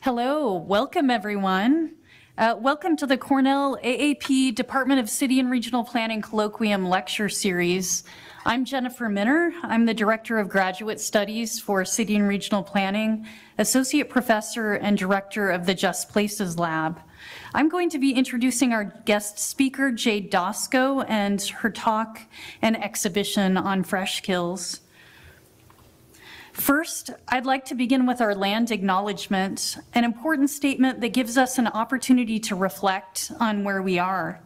Hello, welcome everyone. Welcome to the Cornell AAP Department of City and Regional Planning Colloquium Lecture Series. I'm Jennifer Minner. I'm the Director of Graduate Studies for City and Regional Planning, Associate Professor and Director of the Just Places Lab. I'm going to be introducing our guest speaker, Jade Doskow, and her talk and exhibition on Freshkills. First, I'd like to begin with our land acknowledgement, an important statement that gives us an opportunity to reflect on where we are.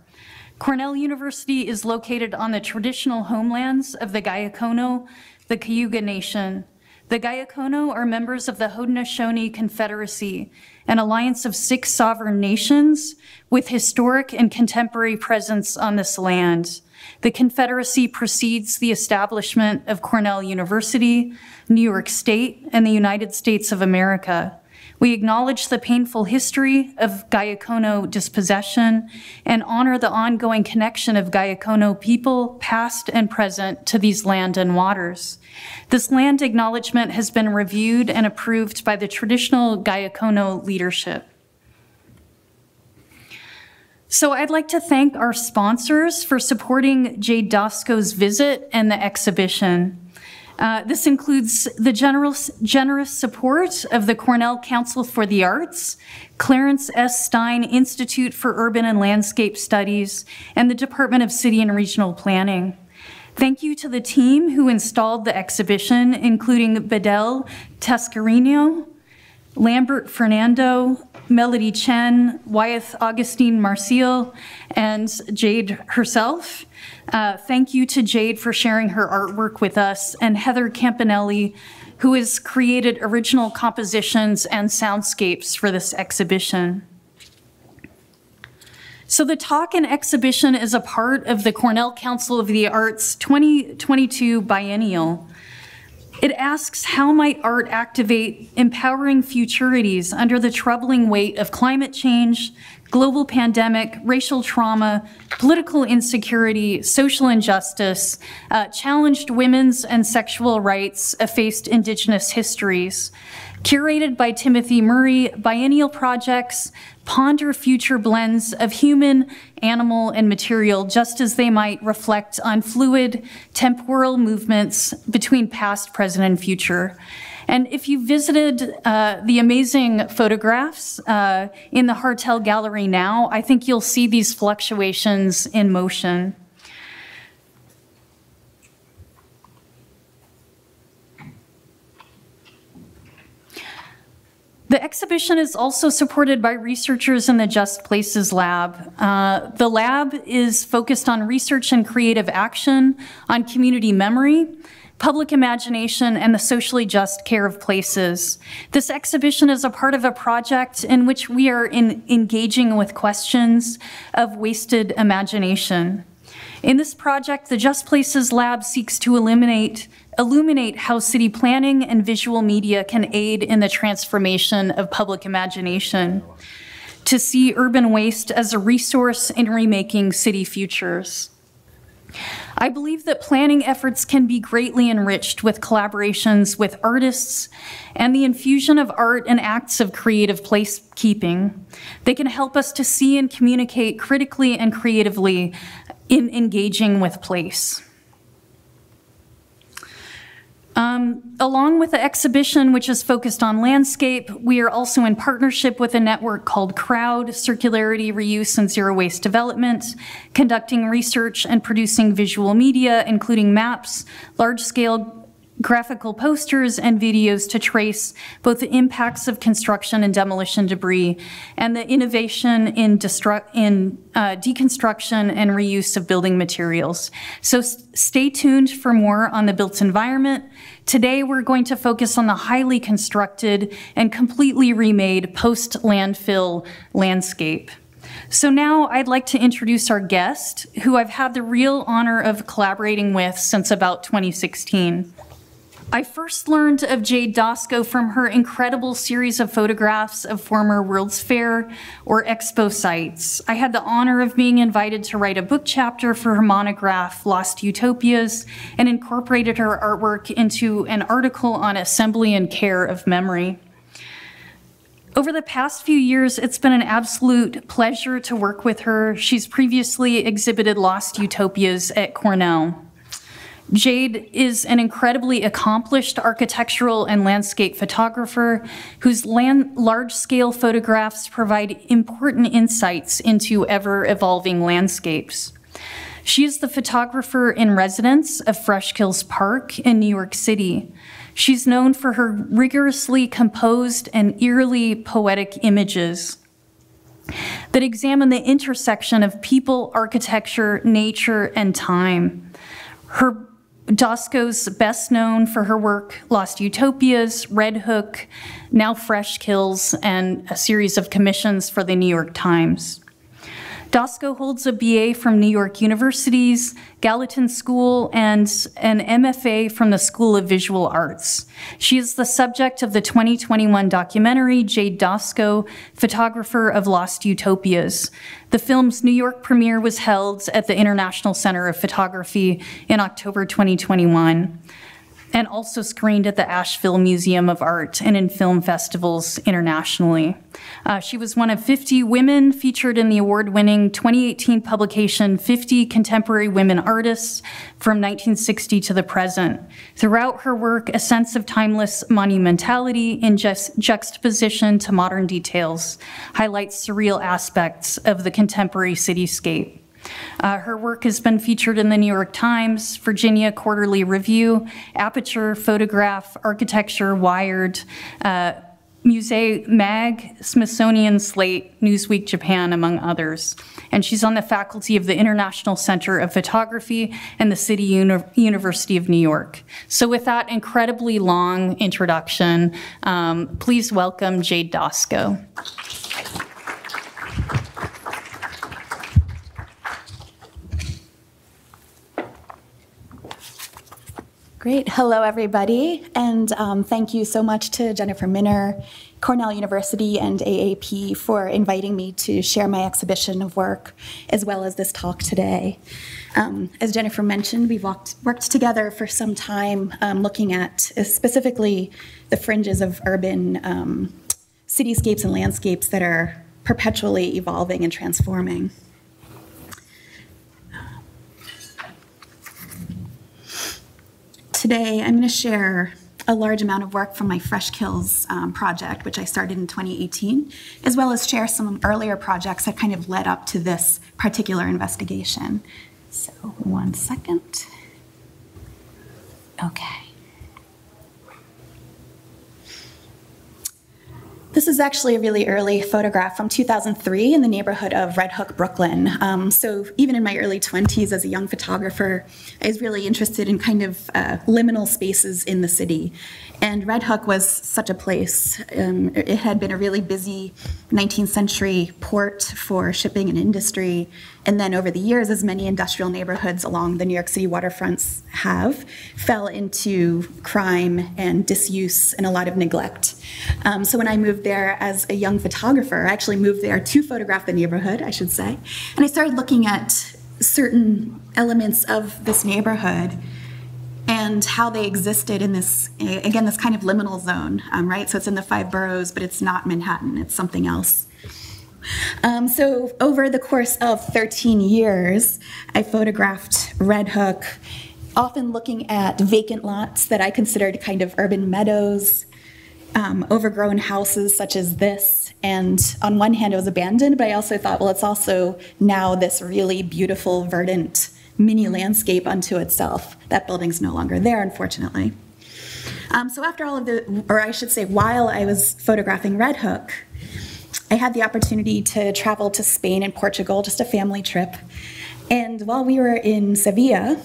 Cornell University is located on the traditional homelands of the Gayakono, the Cayuga Nation. The Gayakono are members of the Haudenosaunee Confederacy, an alliance of 6 sovereign nations with historic and contemporary presence on this land. The Confederacy precedes the establishment of Cornell University, New York State, and the United States of America. We acknowledge the painful history of Gayakono dispossession and honor the ongoing connection of Gayakono people, past and present, to these land and waters. This land acknowledgement has been reviewed and approved by the traditional Gayakono leadership. So I'd like to thank our sponsors for supporting Jade Doskow's visit and the exhibition. This includes the generous support of the Cornell Council for the Arts, Clarence S. Stein Institute for Urban and Landscape Studies, and the Department of City and Regional Planning. Thank you to the team who installed the exhibition, including Bedell Tascarino, Lambert Fernando, Melody Chen, Wyeth Augustine Marcial, and Jade herself. Thank you to Jade for sharing her artwork with us, and Heather Campanelli, who has created original compositions and soundscapes for this exhibition. So the talk and exhibition is a part of the Cornell Council of the Arts 2022 biennial. It asks, how might art activate empowering futurities under the troubling weight of climate change, global pandemic, racial trauma, political insecurity, social injustice, challenged women's and sexual rights, effaced Indigenous histories. Curated by Timothy Murray, biennial projects ponder future blends of human, animal, and material, just as they might reflect on fluid, temporal movements between past, present, and future. And if you visited the amazing photographs in the Hartel Gallery now, I think you'll see these fluctuations in motion. The exhibition is also supported by researchers in the Just Places Lab. The lab is focused on research and creative action, on community memory, public imagination, and the socially just care of places. This exhibition is a part of a project in which we are engaging with questions of wasted imagination. In this project, the Just Places Lab seeks to illuminate how city planning and visual media can aid in the transformation of public imagination, to see urban waste as a resource in remaking city futures. I believe that planning efforts can be greatly enriched with collaborations with artists and the infusion of art and acts of creative placekeeping. They can help us to see and communicate critically and creatively in engaging with place. Along with the exhibition, which is focused on landscape, we are also in partnership with a network called CROWD, Circularity, Reuse, and Zero Waste Development, conducting research and producing visual media, including maps, large-scale graphical posters, and videos to trace both the impacts of construction and demolition debris and the innovation in deconstruction and reuse of building materials. So stay tuned for more on the built environment. Today, we're going to focus on the highly constructed and completely remade post-landfill landscape. So now I'd like to introduce our guest, who I've had the real honor of collaborating with since about 2016. I first learned of Jade Doskow from her incredible series of photographs of former World's Fair or Expo sites. I had the honor of being invited to write a book chapter for her monograph, Lost Utopias, and incorporated her artwork into an article on assembly and care of memory. Over the past few years, it's been an absolute pleasure to work with her. She's previously exhibited Lost Utopias at Cornell. Jade is an incredibly accomplished architectural and landscape photographer whose large-scale photographs provide important insights into ever-evolving landscapes. She is the photographer-in-residence of Freshkills Park in New York City. She's known for her rigorously composed and eerily poetic images that examine the intersection of people, architecture, nature, and time. Doskow's best known for her work Lost Utopias, Red Hook, now Freshkills, and a series of commissions for the New York Times. Doskow holds a BA from New York University's Gallatin School and an MFA from the School of Visual Arts. She is the subject of the 2021 documentary Jade Doskow, Photographer of Lost Utopias. The film's New York premiere was held at the International Center of Photography in October 2021. And also screened at the Asheville Museum of Art and in film festivals internationally. She was one of 50 women featured in the award-winning 2018 publication 50 Contemporary Women Artists from 1960 to the present. Throughout her work, a sense of timeless monumentality in juxtaposition to modern details highlights surreal aspects of the contemporary cityscape. Her work has been featured in the New York Times, Virginia Quarterly Review, Aperture, Photograph, Architecture, Wired, Musée Mag, Smithsonian, Slate, Newsweek Japan, among others. And she's on the faculty of the International Center of Photography and the City University of New York. So with that incredibly long introduction, please welcome Jade Doskow. Great. Hello, everybody. And thank you so much to Jennifer Minner, Cornell University, and AAP for inviting me to share my exhibition of work, as well as this talk today. As Jennifer mentioned, we've worked together for some time looking at specifically the fringes of urban cityscapes and landscapes that are perpetually evolving and transforming. Today, I'm going to share a large amount of work from my Freshkills project, which I started in 2018, as well as share some earlier projects that kind of led up to this particular investigation. So, one second. Okay. This is actually a really early photograph from 2003 in the neighborhood of Red Hook, Brooklyn. So even in my early 20s as a young photographer, I was really interested in kind of liminal spaces in the city. And Red Hook was such a place. It had been a really busy 19th century port for shipping and industry. And then over the years, as many industrial neighborhoods along the New York City waterfronts have, fell into crime and disuse and a lot of neglect. So when I moved there as a young photographer, I actually moved there to photograph the neighborhood, I should say. And I started looking at certain elements of this neighborhood and how they existed in this, again, this kind of liminal zone, right? So it's in the 5 boroughs, but it's not Manhattan, it's something else. So over the course of 13 years, I photographed Red Hook, often looking at vacant lots that I considered kind of urban meadows, overgrown houses such as this. And on one hand, it was abandoned, but I also thought, well, it's also now this really beautiful, verdant mini landscape unto itself. That building's no longer there, unfortunately. So after all of the, or I should say, while I was photographing Red Hook, I had the opportunity to travel to Spain and Portugal, just a family trip. And while we were in Sevilla,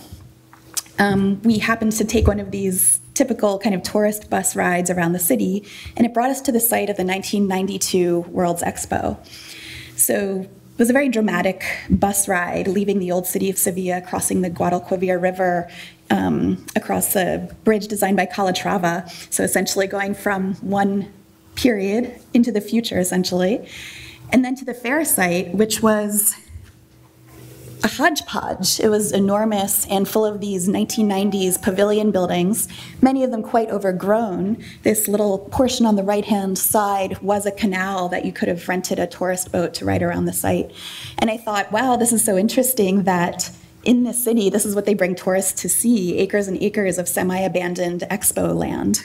we happened to take one of these typical kind of tourist bus rides around the city, and it brought us to the site of the 1992 World's Expo. So it was a very dramatic bus ride, leaving the old city of Sevilla, crossing the Guadalquivir River, across a bridge designed by Calatrava, so essentially going from one period into the future, essentially, and then to the fair site, which was a hodgepodge. It was enormous and full of these 1990s pavilion buildings, many of them quite overgrown. This little portion on the right-hand side was a canal that you could have rented a tourist boat to ride around the site. And I thought, wow, this is so interesting that in this city, this is what they bring tourists to see, acres and acres of semi-abandoned expo land.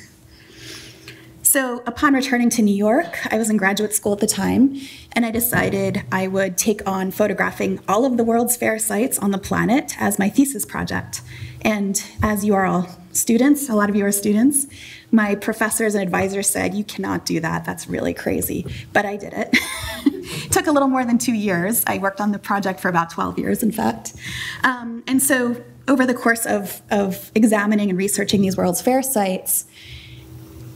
So upon returning to New York, I was in graduate school at the time, and I decided I would take on photographing all of the World's Fair sites on the planet as my thesis project. And as you are all students, a lot of you are students, my professors and advisors said, you cannot do that, that's really crazy. But I did it. It took a little more than 2 years. I worked on the project for about 12 years, in fact. And so over the course of examining and researching these World's Fair sites,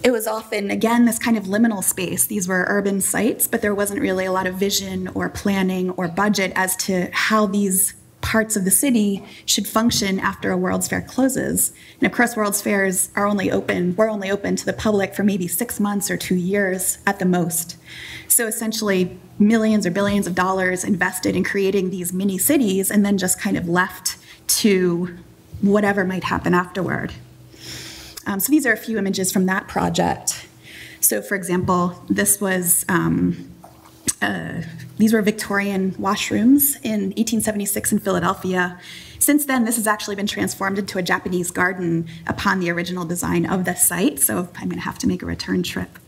it was often, again, this kind of liminal space. These were urban sites, but there wasn't really a lot of vision or planning or budget as to how these parts of the city should function after a World's Fair closes. And of course, World's Fairs are only open to the public for maybe 6 months or 2 years at the most. So essentially, millions or billions of dollars invested in creating these mini cities and then just kind of left to whatever might happen afterward. So these are a few images from that project. So for example, this was, these were Victorian washrooms in 1876 in Philadelphia. Since then, this has actually been transformed into a Japanese garden upon the original design of the site, so I'm gonna have to make a return trip.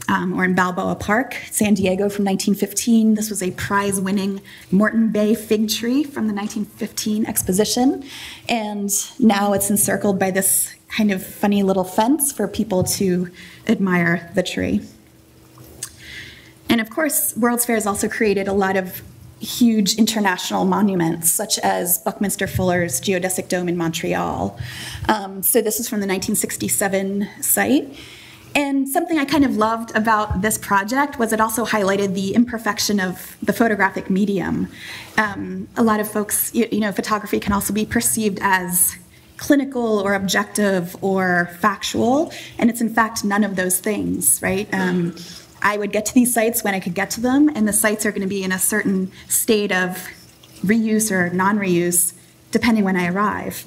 Or in Balboa Park, San Diego from 1915. This was a prize-winning Morton Bay fig tree from the 1915 exposition. And now it's encircled by this kind of funny little fence for people to admire the tree. And of course, World's Fair has also created a lot of huge international monuments, such as Buckminster Fuller's geodesic dome in Montreal. So this is from the 1967 site. And something I kind of loved about this project was it also highlighted the imperfection of the photographic medium. A lot of folks, you know, photography can also be perceived as clinical or objective or factual, and it's in fact none of those things, right? I would get to these sites when I could get to them, and the sites are going to be in a certain state of reuse or non-reuse depending when I arrive.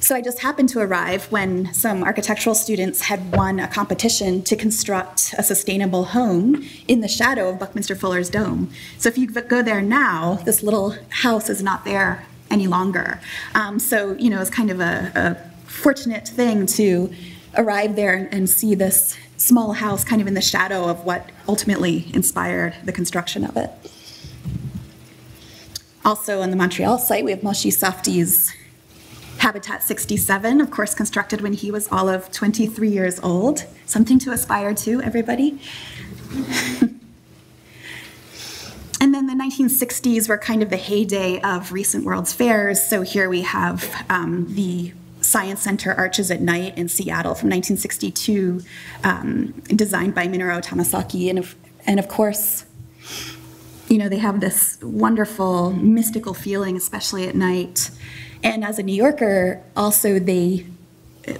So I just happened to arrive when some architectural students had won a competition to construct a sustainable home in the shadow of Buckminster Fuller's dome. So if you go there now, this little house is not there any longer. So, you know, it's kind of a fortunate thing to arrive there and see this small house kind of in the shadow of what ultimately inspired the construction of it. Also on the Montreal site, we have Moshe Safdie's Habitat 67, of course, constructed when he was all of 23 years old. Something to aspire to, everybody. And then the 1960s were kind of the heyday of recent World's Fairs. So here we have the Science Center Arches at Night in Seattle from 1962, designed by Minoru Tamasaki. And of course, you know, they have this wonderful mystical feeling, especially at night. And as a New Yorker, also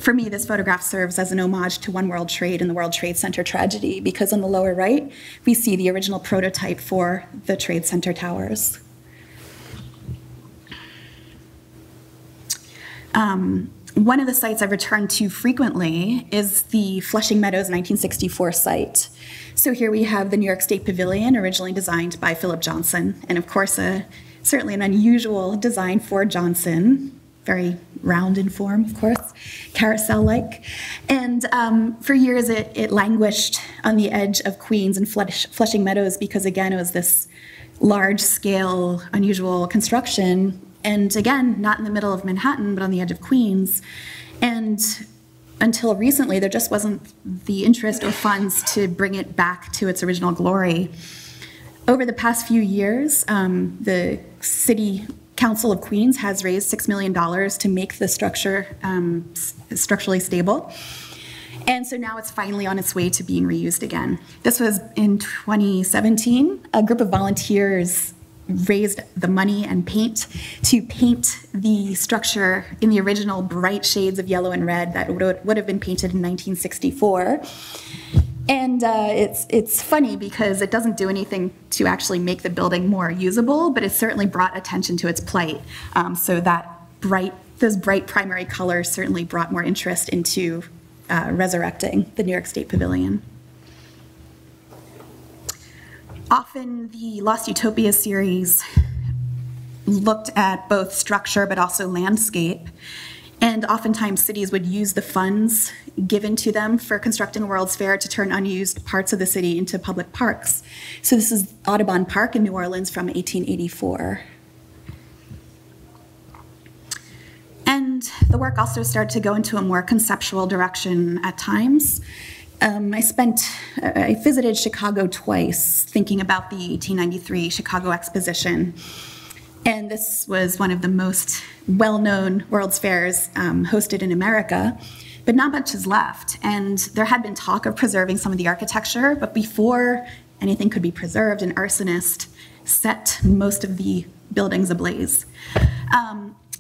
for me, this photograph serves as an homage to One World Trade and the World Trade Center tragedy, because on the lower right, we see the original prototype for the Trade Center towers. One of the sites I've returned to frequently is the Flushing Meadows 1964 site. So here we have the New York State Pavilion, originally designed by Philip Johnson, and of course, certainly an unusual design for Johnson, very round in form, of course, carousel-like. And for years, it languished on the edge of Queens and Flushing Meadows because, again, it was this large-scale, unusual construction. And again, not in the middle of Manhattan, but on the edge of Queens. And until recently, there just wasn't the interest or funds to bring it back to its original glory. Over the past few years, the City Council of Queens has raised $6 million to make the structure structurally stable. And so now it's finally on its way to being reused again. This was in 2017. A group of volunteers raised the money and paint to paint the structure in the original bright shades of yellow and red that would have been painted in 1964. And it's funny because it doesn't do anything to actually make the building more usable, but it certainly brought attention to its plight. So those bright primary colors certainly brought more interest into resurrecting the New York State Pavilion. Often the Lost Utopia series looked at both structure but also landscape. And oftentimes cities would use the funds given to them for constructing a World's Fair to turn unused parts of the city into public parks. So this is Audubon Park in New Orleans from 1884. And the work also started to go into a more conceptual direction at times. I visited Chicago twice thinking about the 1893 Chicago Exposition. And this was one of the most well-known World's Fairs hosted in America, but not much is left. And there had been talk of preserving some of the architecture, but before anything could be preserved, an arsonist set most of the buildings ablaze.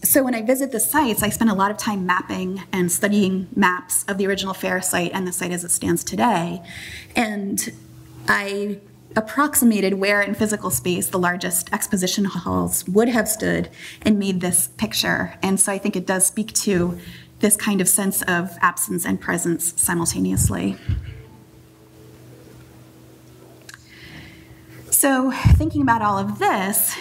So when I visit the sites, I spend a lot of time mapping and studying maps of the original fair site and the site as it stands today. And I approximated where in physical space the largest exposition halls would have stood and made this picture. And so I think it does speak to this kind of sense of absence and presence simultaneously. So thinking about all of this,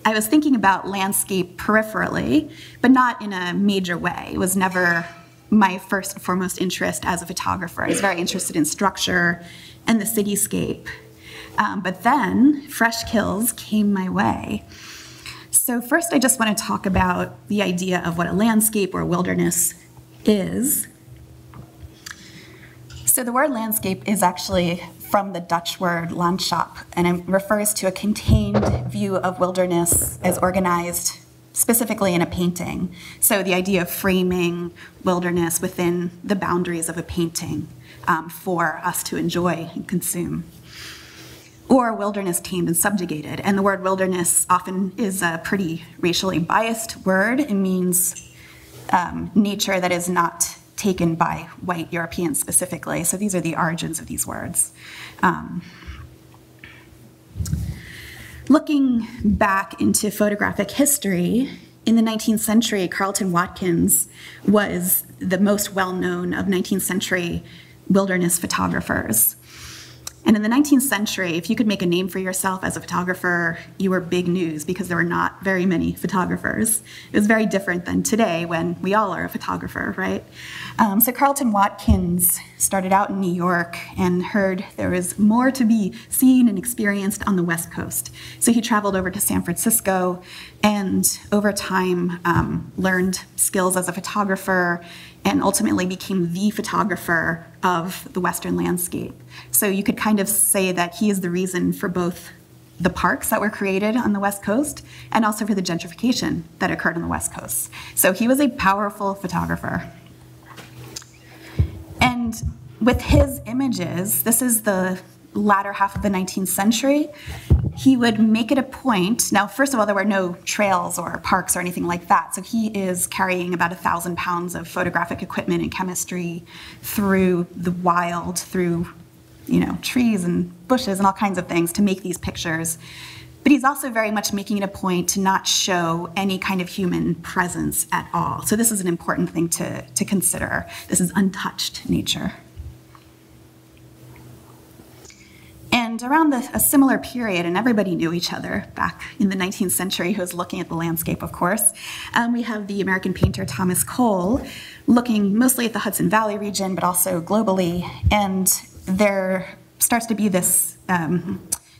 I was thinking about landscape peripherally, but not in a major way. It was never my first and foremost interest as a photographer. I was very interested in structure and the cityscape. But then Freshkills came my way. So first I just want to talk about the idea of what a landscape or wilderness is. So the word landscape is actually from the Dutch word landschap, and it refers to a contained view of wilderness as organized specifically in a painting. So the idea of framing wilderness within the boundaries of a painting for us to enjoy and consume. Or wilderness tamed and subjugated. And the word wilderness often is a pretty racially biased word. It means nature that is not taken by white Europeans specifically. So these are the origins of these words. Looking back into photographic history, in the 19th century, Carleton Watkins was the most well-known of 19th century wilderness photographers. And in the 19th century, if you could make a name for yourself as a photographer, you were big news because there were not very many photographers. It was very different than today when we all are a photographer, right? So Carleton Watkins started out in New York and heard there was more to be seen and experienced on the West Coast. So he traveled over to San Francisco and over time learned skills as a photographer and ultimately became the photographer of the Western landscape. So you could kind of say that he is the reason for both the parks that were created on the West Coast and also for the gentrification that occurred on the West Coast. So he was a powerful photographer. And with his images, this is the latter half of the 19th century, he would make it a point. Now, first of all, there were no trails or parks or anything like that. So he is carrying about 1,000 pounds of photographic equipment and chemistry through the wild, through trees and bushes and all kinds of things to make these pictures. But he's also very much making it a point to not show any kind of human presence at all. So this is an important thing to consider. This is untouched nature. And around a similar period, and everybody knew each other back in the 19th century who was looking at the landscape, of course, we have the American painter Thomas Cole looking mostly at the Hudson Valley region, but also globally. And there starts to be this,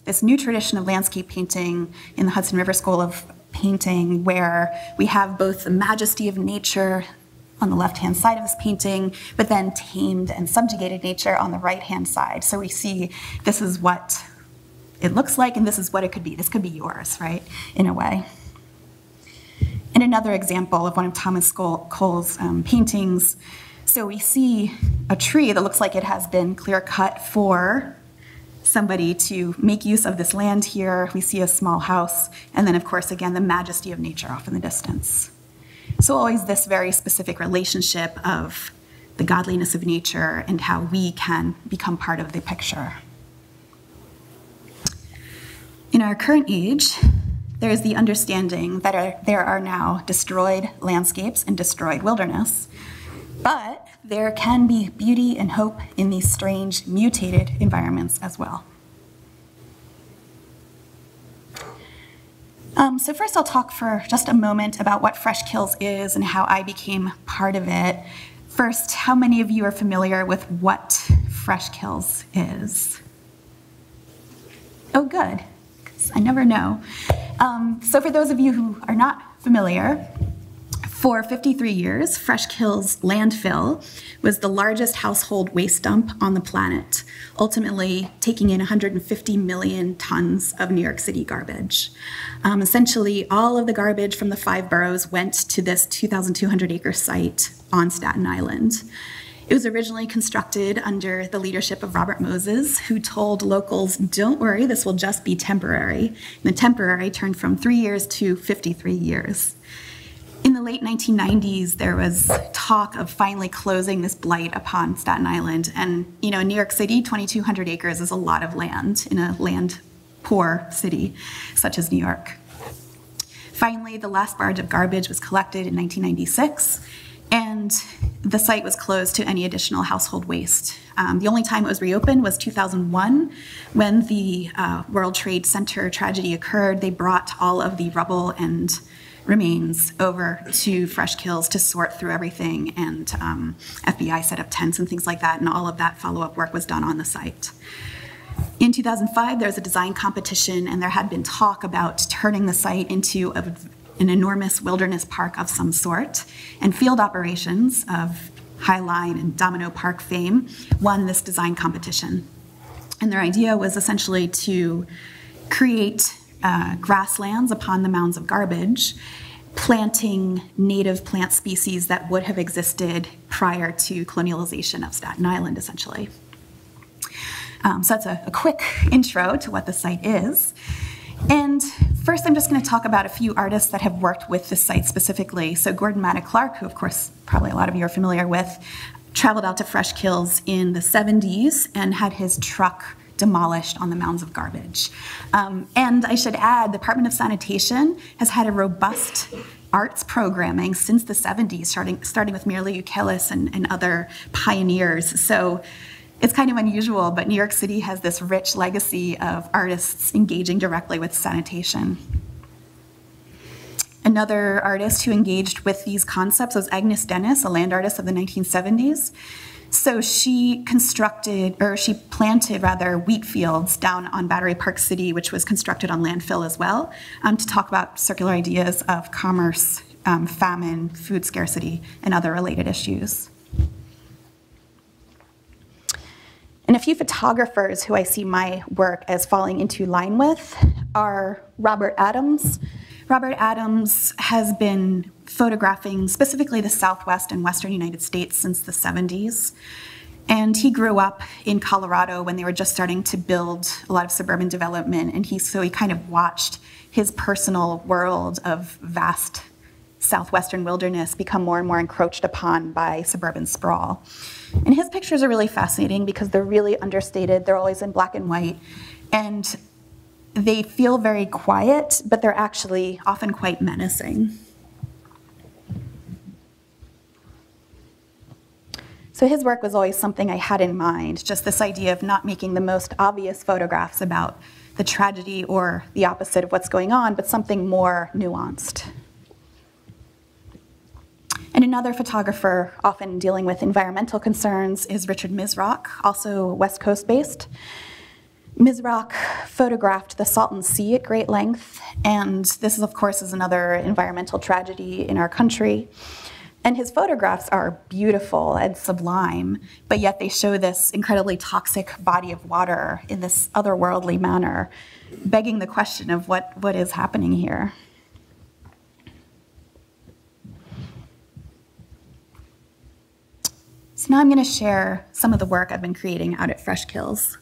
this new tradition of landscape painting in the Hudson River School of Painting, where we have both the majesty of nature on the left-hand side of this painting, but then tamed and subjugated nature on the right-hand side. So we see this is what it looks like, and this is what it could be. This could be yours, right, in a way. And another example of one of Thomas Cole's paintings, so we see a tree that looks like it has been clear-cut for somebody to make use of this land here. We see a small house, and then, of course, again, the majesty of nature off in the distance. So always this very specific relationship of the godliness of nature, and how we can become part of the picture. In our current age, there is the understanding that there are now destroyed landscapes and destroyed wilderness, but there can be beauty and hope in these strange, mutated environments as well. So first I'll talk for just a moment about what Freshkills is and how I became part of it. First, how many of you are familiar with what Freshkills is? Oh, good, because I never know. So for those of you who are not familiar, for 53 years, Freshkills Landfill was the largest household waste dump on the planet, ultimately taking in 150 million tons of New York City garbage. Essentially, all of the garbage from the 5 boroughs went to this 2,200-acre site on Staten Island. It was originally constructed under the leadership of Robert Moses, who told locals, don't worry, this will just be temporary. And the temporary turned from 3 years to 53 years. In the late 1990s, there was talk of finally closing this blight upon Staten Island. And, you know, in New York City, 2,200 acres is a lot of land in a land-poor city such as New York. Finally, the last barge of garbage was collected in 1996, and the site was closed to any additional household waste. The only time it was reopened was 2001, when the World Trade Center tragedy occurred. They brought all of the rubble and remains over to Freshkills to sort through everything, and FBI set up tents and things like that, and all of that follow-up work was done on the site. In 2005, there was a design competition, and there had been talk about turning the site into an enormous wilderness park of some sort, and Field Operations of Highline and Domino Park fame won this design competition. And their idea was essentially to create grasslands upon the mounds of garbage, planting native plant species that would have existed prior to colonialization of Staten Island, essentially. So that's a quick intro to what the site is. And first, I'm just going to talk about a few artists that have worked with the site specifically. So Gordon Maddock Clark, who of course probably a lot of you are familiar with, traveled out to Freshkills in the 70s and had his truck demolished on the mounds of garbage. And I should add, the Department of Sanitation has had a robust arts programming since the 70s, starting with Mirla Eukelis and other pioneers. So it's kind of unusual, but New York City has this rich legacy of artists engaging directly with sanitation. Another artist who engaged with these concepts was Agnes Dennis, a land artist of the 1970s. So she planted wheat fields down on Battery Park City, which was constructed on landfill as well, to talk about circular ideas of commerce, famine, food scarcity, and other related issues. And a few photographers who I see my work as falling into line with are Robert Adams. Robert Adams has been photographing specifically the Southwest and Western United States since the 70s. And he grew up in Colorado when they were just starting to build a lot of suburban development. And so he kind of watched his personal world of vast southwestern wilderness become more and more encroached upon by suburban sprawl. And his pictures are really fascinating because they're really understated. They're always in black and white. And they feel very quiet, but they're actually often quite menacing. So his work was always something I had in mind, just this idea of not making the most obvious photographs about the tragedy or the opposite of what's going on, but something more nuanced. And another photographer often dealing with environmental concerns is Richard Misrock, also West Coast based. Misrock photographed the Salton Sea at great length, and this, of course, is another environmental tragedy in our country. And his photographs are beautiful and sublime, but yet they show this incredibly toxic body of water in this otherworldly manner, begging the question of what is happening here. So now I'm going to share some of the work I've been creating out at Freshkills.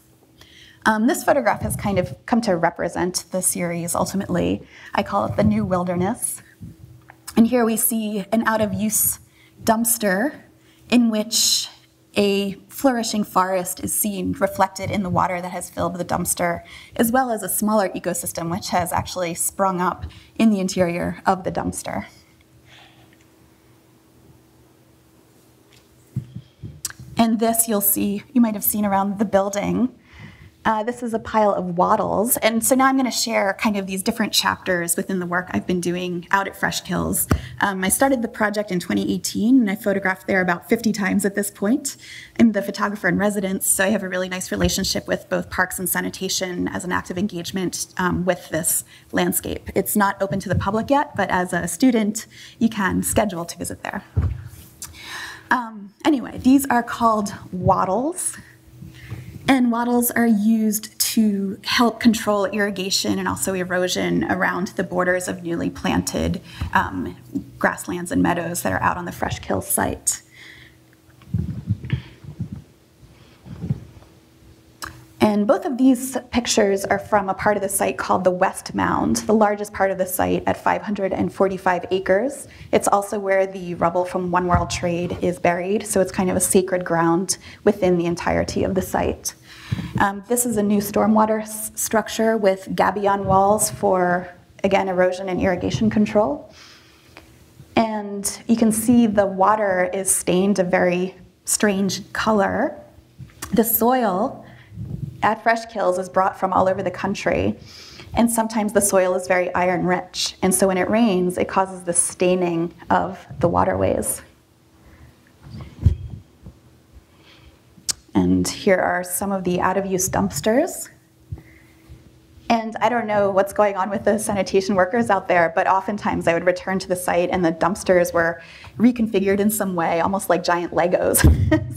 This photograph has kind of come to represent the series ultimately. I call it the New Wilderness. And here we see an out-of-use dumpster in which a flourishing forest is seen reflected in the water that has filled the dumpster, as well as a smaller ecosystem which has actually sprung up in the interior of the dumpster. And this you might have seen around the building. This is a pile of wattles. And so now I'm going to share kind of these different chapters within the work I've been doing out at Freshkills. I started the project in 2018, and I photographed there about 50 times at this point. I'm the photographer-in-residence, so I have a really nice relationship with both parks and sanitation as an active engagement with this landscape. It's not open to the public yet, but as a student, you can schedule to visit there. Anyway, these are called wattles. And wattles are used to help control irrigation and also erosion around the borders of newly planted grasslands and meadows that are out on the Freshkills site. And both of these pictures are from a part of the site called the West Mound, the largest part of the site at 545 acres. It's also where the rubble from One World Trade is buried, so it's kind of a sacred ground within the entirety of the site. This is a new stormwater structure with gabion walls for, again, erosion and irrigation control. And you can see the water is stained a very strange color. The soil at Freshkills is brought from all over the country, and sometimes the soil is very iron rich, and so when it rains, it causes the staining of the waterways. And here are some of the out-of-use dumpsters. And I don't know what's going on with the sanitation workers out there, but oftentimes I would return to the site and the dumpsters were reconfigured in some way, almost like giant Legos.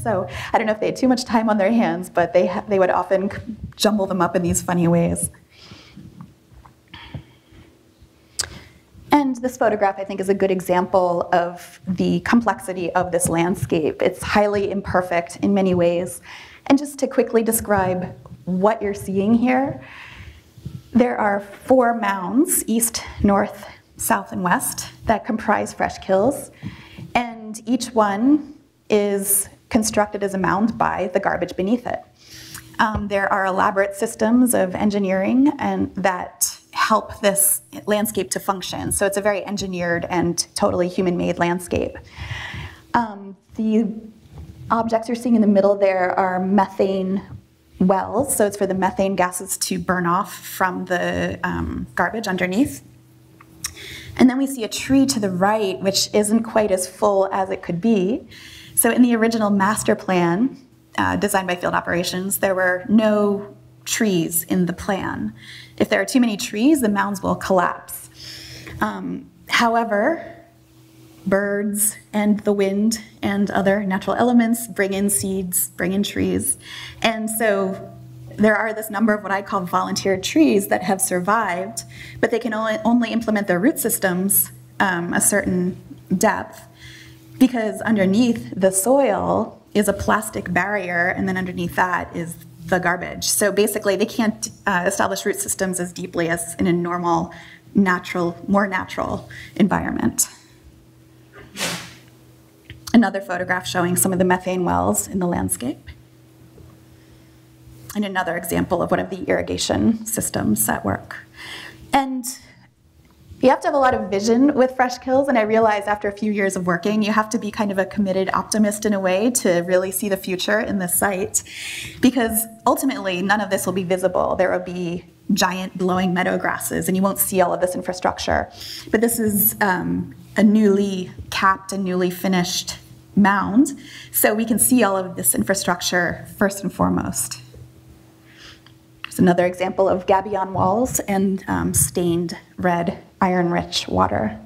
So I don't know if they had too much time on their hands, but they would often jumble them up in these funny ways. And this photograph, I think, is a good example of the complexity of this landscape. It's highly imperfect in many ways. And just to quickly describe what you're seeing here, there are 4 mounds, east, north, south, and west, that comprise Freshkills. And each one is constructed as a mound by the garbage beneath it. There are elaborate systems of engineering that help this landscape to function. So it's a very engineered and totally human-made landscape. The objects you're seeing in the middle there are methane wells, so it's for the methane gases to burn off from the garbage underneath. And then we see a tree to the right, which isn't quite as full as it could be. So in the original master plan, designed by field operations, there were no trees in the plan. If there are too many trees, the mounds will collapse. However, birds and the wind and other natural elements bring in seeds, bring in trees. And so there are this number of what I call volunteered trees that have survived, but they can only implement their root systems a certain depth, because underneath the soil is a plastic barrier, and then underneath that is the garbage. So basically they can't establish root systems as deeply as in a normal, more natural environment. Another photograph showing some of the methane wells in the landscape. And another example of one of the irrigation systems at work. And you have to have a lot of vision with Freshkills, and I realized after a few years of working, you have to be kind of a committed optimist in a way to really see the future in this site, because ultimately none of this will be visible. There will be giant blowing meadow grasses, and you won't see all of this infrastructure. But this is a newly capped and newly finished mound, so we can see all of this infrastructure first and foremost. There's another example of gabion walls and stained red, iron-rich water.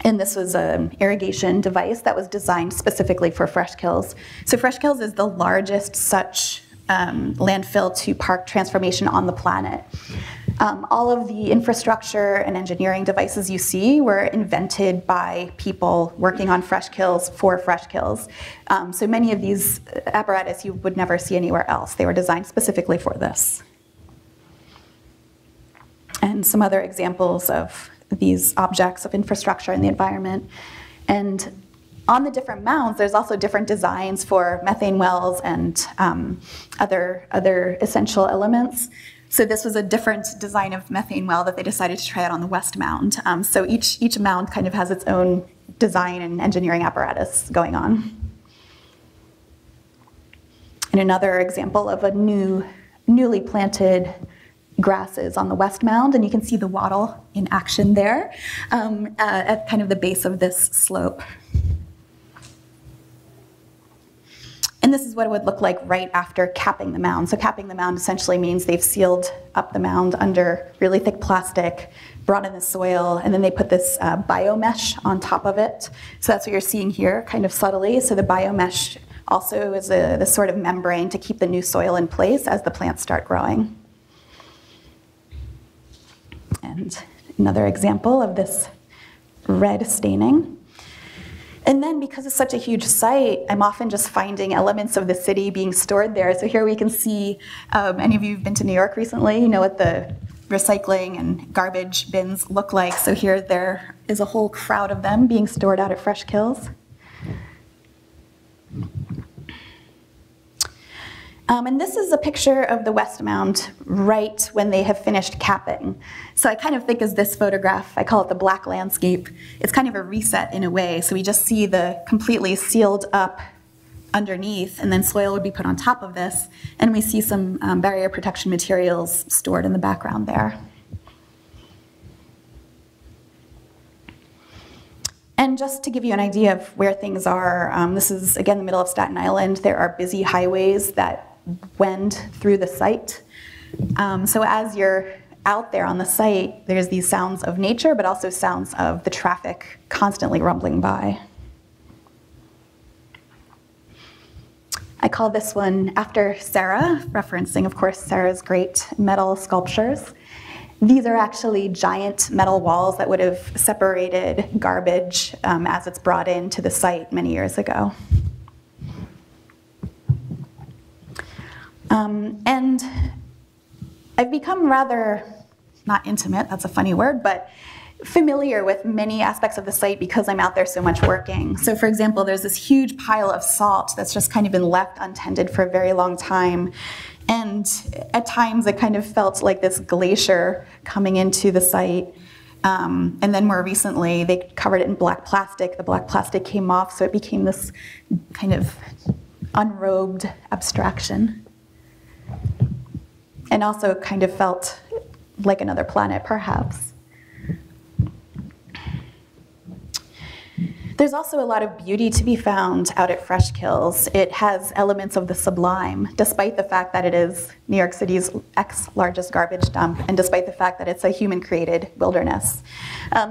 And this was an irrigation device that was designed specifically for Freshkills. So Freshkills is the largest such landfill-to-park transformation on the planet. All of the infrastructure and engineering devices you see were invented by people working on Freshkills for Freshkills. So many of these apparatus you would never see anywhere else. They were designed specifically for this. And some other examples of these objects of infrastructure in the environment. And on the different mounds, there's also different designs for methane wells and other essential elements. So this was a different design of methane well that they decided to try out on the west mound. So each mound kind of has its own design and engineering apparatus going on. And another example of a newly planted grasses on the west mound, and you can see the wattle in action there at kind of the base of this slope. And this is what it would look like right after capping the mound. So capping the mound essentially means they've sealed up the mound under really thick plastic, brought in the soil, and then they put this biomesh on top of it. So that's what you're seeing here, kind of subtly. So the biomesh also is the sort of membrane to keep the new soil in place as the plants start growing. And another example of this red staining. And then because it's such a huge site, I'm often just finding elements of the city being stored there. So here we can see, any of you who've been to New York recently, you know what the recycling and garbage bins look like. So here there is a whole crowd of them being stored out at Freshkills. And this is a picture of the West Mound right when they have finished capping. So I kind of think as this photograph, I call it the black landscape. It's kind of a reset in a way. So we just see the completely sealed up underneath, and then soil would be put on top of this. And we see some barrier protection materials stored in the background there. And just to give you an idea of where things are, this is, again, the middle of Staten Island. There are busy highways that wend through the site. So as you're out there on the site, there's these sounds of nature, but also sounds of the traffic constantly rumbling by. I call this one after Sarah, referencing, of course, Sarah's great metal sculptures. These are actually giant metal walls that would have separated garbage as it's brought into the site many years ago. And I've become rather, not intimate, that's a funny word, but familiar with many aspects of the site because I'm out there so much working. So for example, there's this huge pile of salt that's just kind of been left untended for a very long time. And at times it kind of felt like this glacier coming into the site. And then more recently, they covered it in black plastic. The black plastic came off, so it became this kind of unrobed abstraction. And also kind of felt like another planet, perhaps. There's also a lot of beauty to be found out at Freshkills. It has elements of the sublime, despite the fact that it is New York City's largest garbage dump, and despite the fact that it's a human-created wilderness.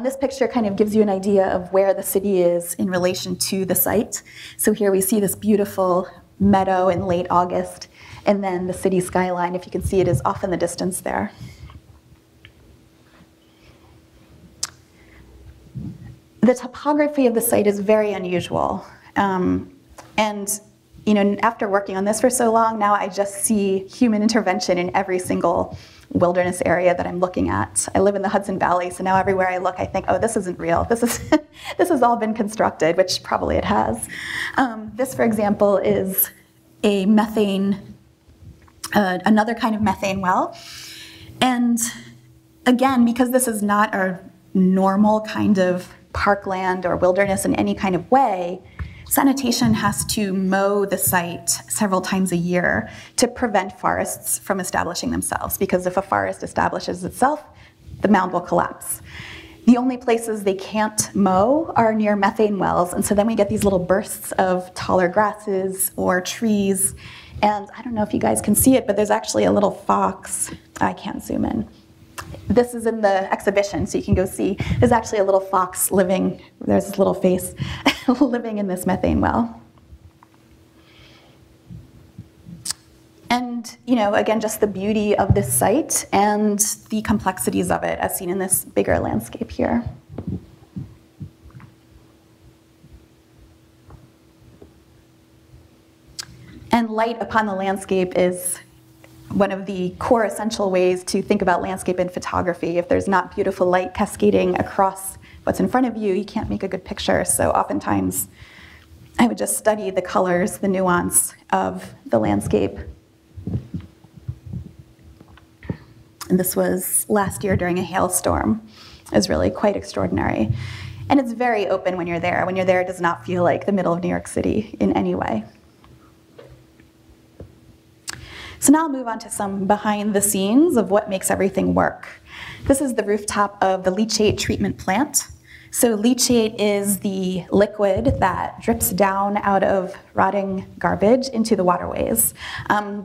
This picture kind of gives you an idea of where the city is in relation to the site. So here we see this beautiful meadow in late August, and then the city skyline, if you can see it, is off in the distance there. The topography of the site is very unusual. And you know, after working on this for so long, now I just see human intervention in every single wilderness area that I'm looking at. I live in the Hudson Valley, so now everywhere I look, I think, oh, this isn't real. This has all been constructed, which probably it has. This, for example, is a methane, another kind of methane well. And again, because this is not a normal kind of parkland or wilderness in any kind of way, sanitation has to mow the site several times a year to prevent forests from establishing themselves, because if a forest establishes itself, the mound will collapse. The only places they can't mow are near methane wells, and so then we get these little bursts of taller grasses or trees. And I don't know if you guys can see it, but there's actually a little fox. I can't zoom in. This is in the exhibition, so you can go see. There's actually a little fox living, there's this little face, living in this methane well. And, you know, again, just the beauty of this site and the complexities of it as seen in this bigger landscape here. And light upon the landscape is one of the core essential ways to think about landscape in photography. If there's not beautiful light cascading across what's in front of you, you can't make a good picture. So oftentimes I would just study the colors, the nuance of the landscape. And this was last year during a hailstorm. It was really quite extraordinary. And it's very open when you're there. When you're there, it does not feel like the middle of New York City in any way. So now I'll move on to some behind the scenes of what makes everything work. This is the rooftop of the leachate treatment plant. So leachate is the liquid that drips down out of rotting garbage into the waterways.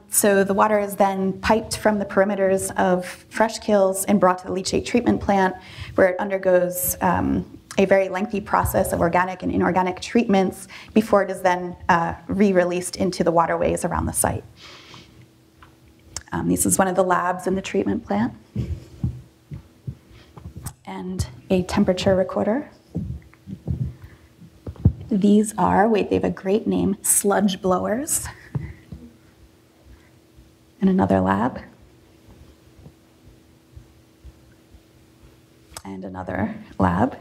So the water is then piped from the perimeters of Freshkills and brought to the leachate treatment plant, where it undergoes a very lengthy process of organic and inorganic treatments before it is then re-released into the waterways around the site. This is one of the labs in the treatment plant. And a temperature recorder. These are, wait, they have a great name, sludge blowers. And another lab. And another lab.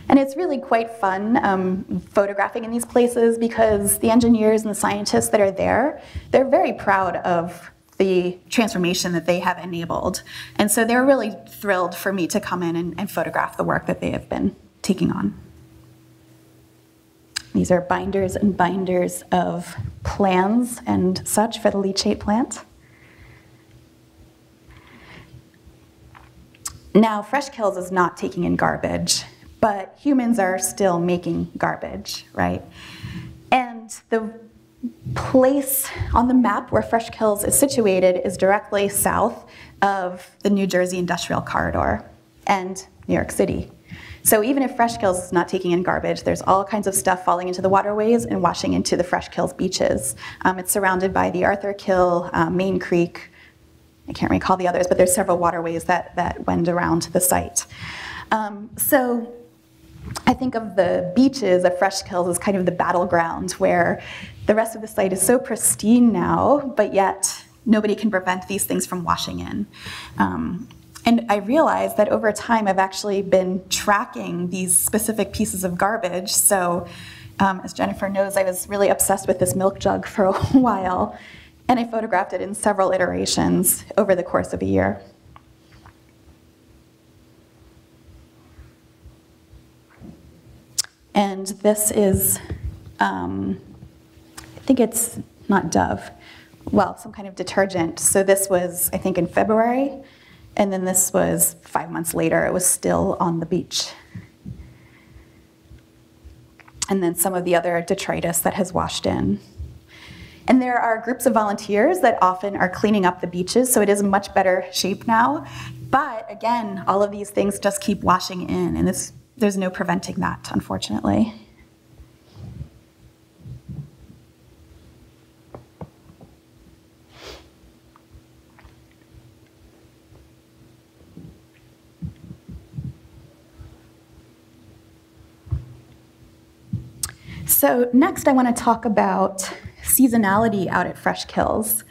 And it's really quite fun photographing in these places because the engineers and the scientists that are there, they're very proud of the transformation that they have enabled. And so they're really thrilled for me to come in and photograph the work that they have been taking on. These are binders and binders of plans and such for the leachate plant. Now, Freshkills is not taking in garbage, but humans are still making garbage, right? And the place on the map where Freshkills is situated is directly south of the New Jersey Industrial Corridor and New York City. So even if Freshkills is not taking in garbage, there's all kinds of stuff falling into the waterways and washing into the Freshkills beaches. It's surrounded by the Arthur Kill, Main Creek. I can't recall the others, but there's several waterways that wend around the site. So I think of the beaches of Freshkills as kind of the battleground where the rest of the site is so pristine now, but yet nobody can prevent these things from washing in. And I realized that over time I've actually been tracking these specific pieces of garbage. So as Jennifer knows, I was really obsessed with this milk jug for a while, and I photographed it in several iterations over the course of a year. And this is, I think it's not Dove, well, some kind of detergent. So this was, I think, in February, and then this was 5 months later. It was still on the beach. And then some of the other detritus that has washed in. And there are groups of volunteers that often are cleaning up the beaches, so it is in much better shape now. But again, all of these things just keep washing in, and there's no preventing that, unfortunately. So next I want to talk about seasonality out at Freshkills.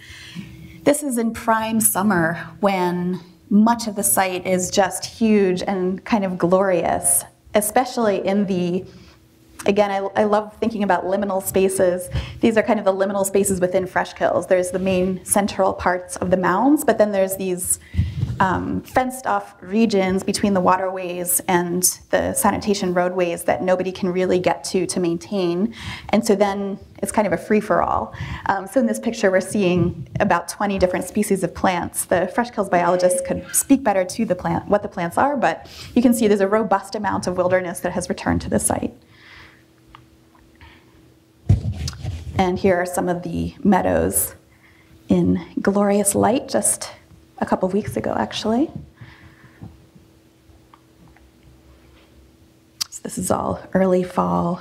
This is in prime summer when much of the site is just huge and kind of glorious, especially in the, again, I love thinking about liminal spaces. These are kind of the liminal spaces within Freshkills. There's the main central parts of the mounds, but then there's these fenced off regions between the waterways and the sanitation roadways that nobody can really get to maintain. And so then it's kind of a free-for-all. So in this picture, we're seeing about 20 different species of plants. The Freshkills biologists could speak better to the plant, what the plants are, but you can see there's a robust amount of wilderness that has returned to the site. And here are some of the meadows in glorious light just a couple of weeks ago, actually. So this is all early fall.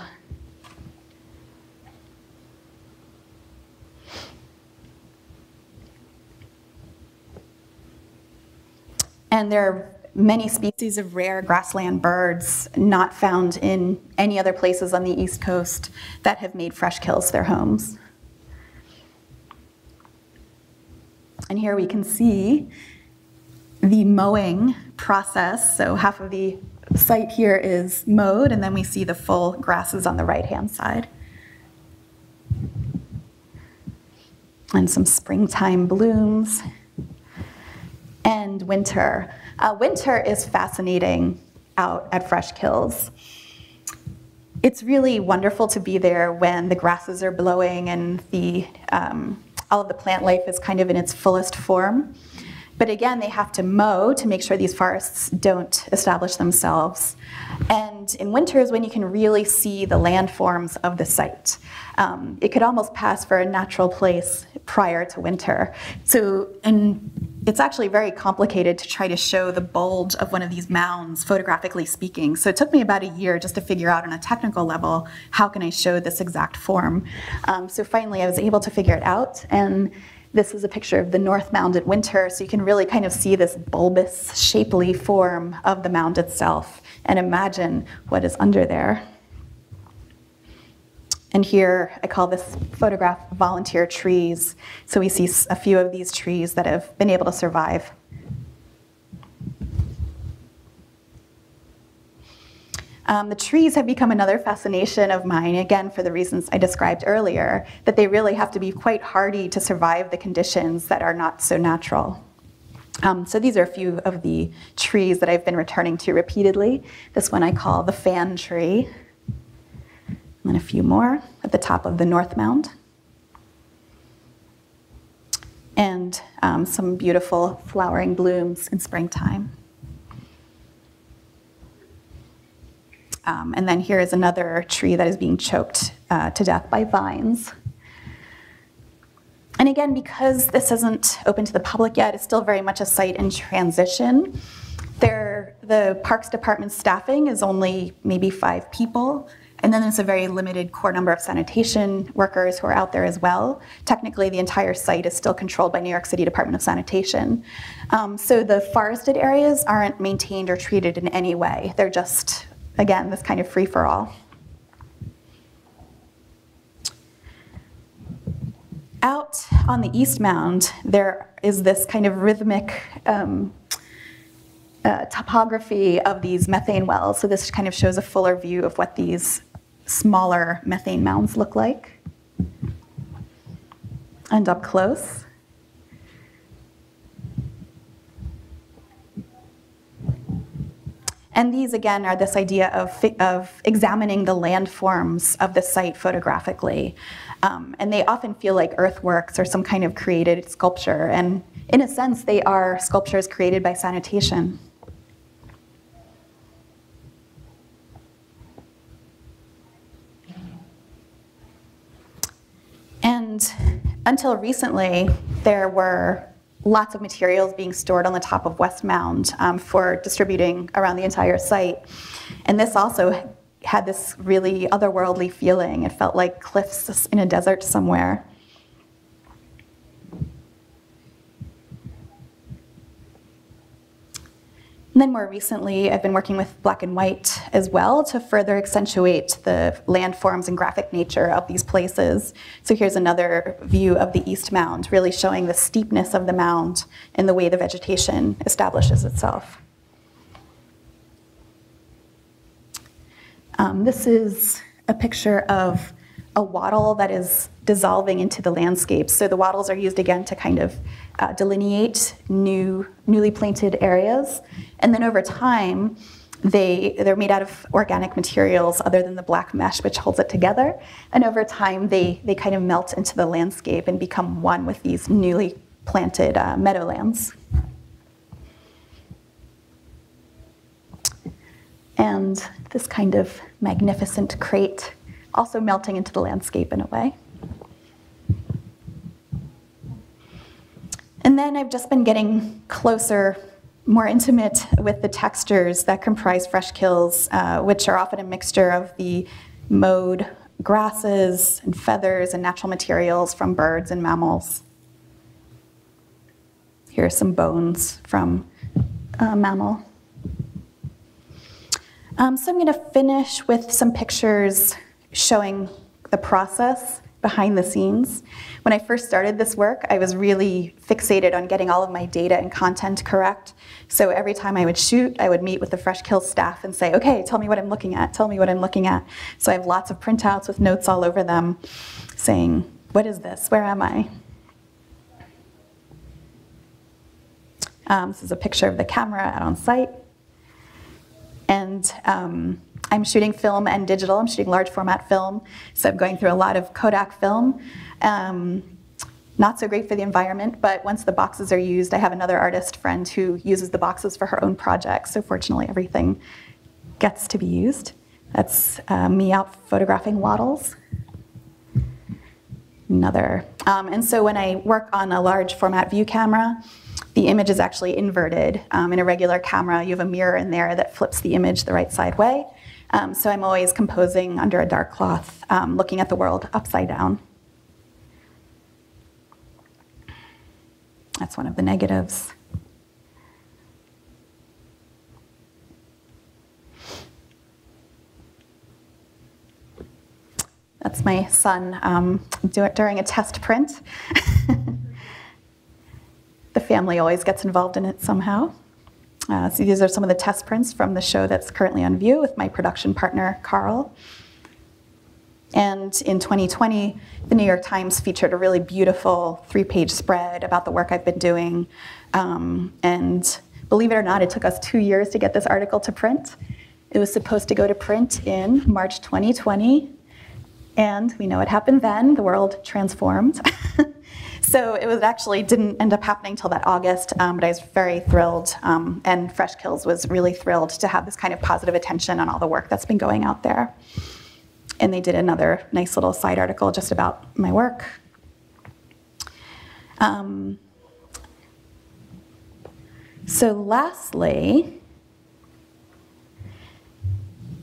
And there are many species of rare grassland birds not found in any other places on the East Coast that have made Freshkills their homes. And here we can see the mowing process. So half of the site here is mowed, and then we see the full grasses on the right-hand side. And some springtime blooms. And winter. Winter is fascinating out at Freshkills. It's really wonderful to be there when the grasses are blowing and all of the plant life is kind of in its fullest form. But again, they have to mow to make sure these forests don't establish themselves. And in winter is when you can really see the landforms of the site. It could almost pass for a natural place prior to winter. And it's actually very complicated to try to show the bulge of one of these mounds, photographically speaking. So it took me about a year just to figure out on a technical level, how can I show this exact form? So finally I was able to figure it out. And this is a picture of the North Mound at winter, so you can really kind of see this bulbous, shapely form of the mound itself and imagine what is under there. And here, I call this photograph volunteer trees. So we see a few of these trees that have been able to survive. The trees have become another fascination of mine, again, for the reasons I described earlier, that they really have to be quite hardy to survive the conditions that are not so natural. So these are a few of the trees that I've been returning to repeatedly. This one I call the fan tree. And then a few more at the top of the North Mound. And some beautiful flowering blooms in springtime. And then here is another tree that is being choked to death by vines. And again, because this isn't open to the public yet, it's still very much a site in transition. The Parks Department staffing is only maybe 5 people. And then there's a very limited core number of sanitation workers who are out there as well. Technically, the entire site is still controlled by New York City Department of Sanitation. So the forested areas aren't maintained or treated in any way. They're just, again, this kind of free-for-all. Out on the East Mound, there is this kind of rhythmic topography of these methane wells. So this kind of shows a fuller view of what these smaller methane mounds look like. And up close. And these, again, are this idea of examining the landforms of the site photographically. And they often feel like earthworks or some kind of created sculpture. And in a sense, they are sculptures created by sanitation. And until recently, there were lots of materials being stored on the top of West Mound for distributing around the entire site. And this also had this really otherworldly feeling. It felt like cliffs in a desert somewhere. And then more recently, I've been working with black and white as well to further accentuate the landforms and graphic nature of these places. So here's another view of the East Mound, really showing the steepness of the mound and the way the vegetation establishes itself. This is a picture of a wattle that is dissolving into the landscape. So the wattles are used again to kind of delineate newly planted areas. And then over time, they're made out of organic materials other than the black mesh, which holds it together. And over time, they kind of melt into the landscape and become one with these newly planted meadowlands. And this kind of magnificent crate also melting into the landscape in a way. And then I've just been getting closer, more intimate with the textures that comprise Freshkills, which are often a mixture of the mowed grasses and feathers and natural materials from birds and mammals. Here are some bones from a mammal. So I'm going to finish with some pictures showing the process behind the scenes. When I first started this work, I was really fixated on getting all of my data and content correct. So every time I would shoot, I would meet with the Freshkills staff and say, okay, tell me what I'm looking at, tell me what I'm looking at. So I have lots of printouts with notes all over them saying, what is this? Where am I? This is a picture of the camera out on site. And I'm shooting film and digital. I'm shooting large format film. So I'm going through a lot of Kodak film. Not so great for the environment, but once the boxes are used, I have another artist friend who uses the boxes for her own projects. So fortunately, everything gets to be used. That's me out photographing wattles. Another. And so when I work on a large format view camera, the image is actually inverted. In a regular camera, you have a mirror in there that flips the image the right side way. So I'm always composing under a dark cloth, looking at the world upside down. That's one of the negatives. That's my son during a test print. The family always gets involved in it somehow. So these are some of the test prints from the show that's currently on view with my production partner, Carl. And in 2020, the New York Times featured a really beautiful 3-page spread about the work I've been doing. And believe it or not, it took us 2 years to get this article to print. It was supposed to go to print in March 2020. And we know what happened then. The world transformed. So it was actually didn't end up happening till that August, but I was very thrilled. And Freshkills was really thrilled to have this kind of positive attention on all the work that's been going out there. And they did another nice little side article just about my work. So lastly,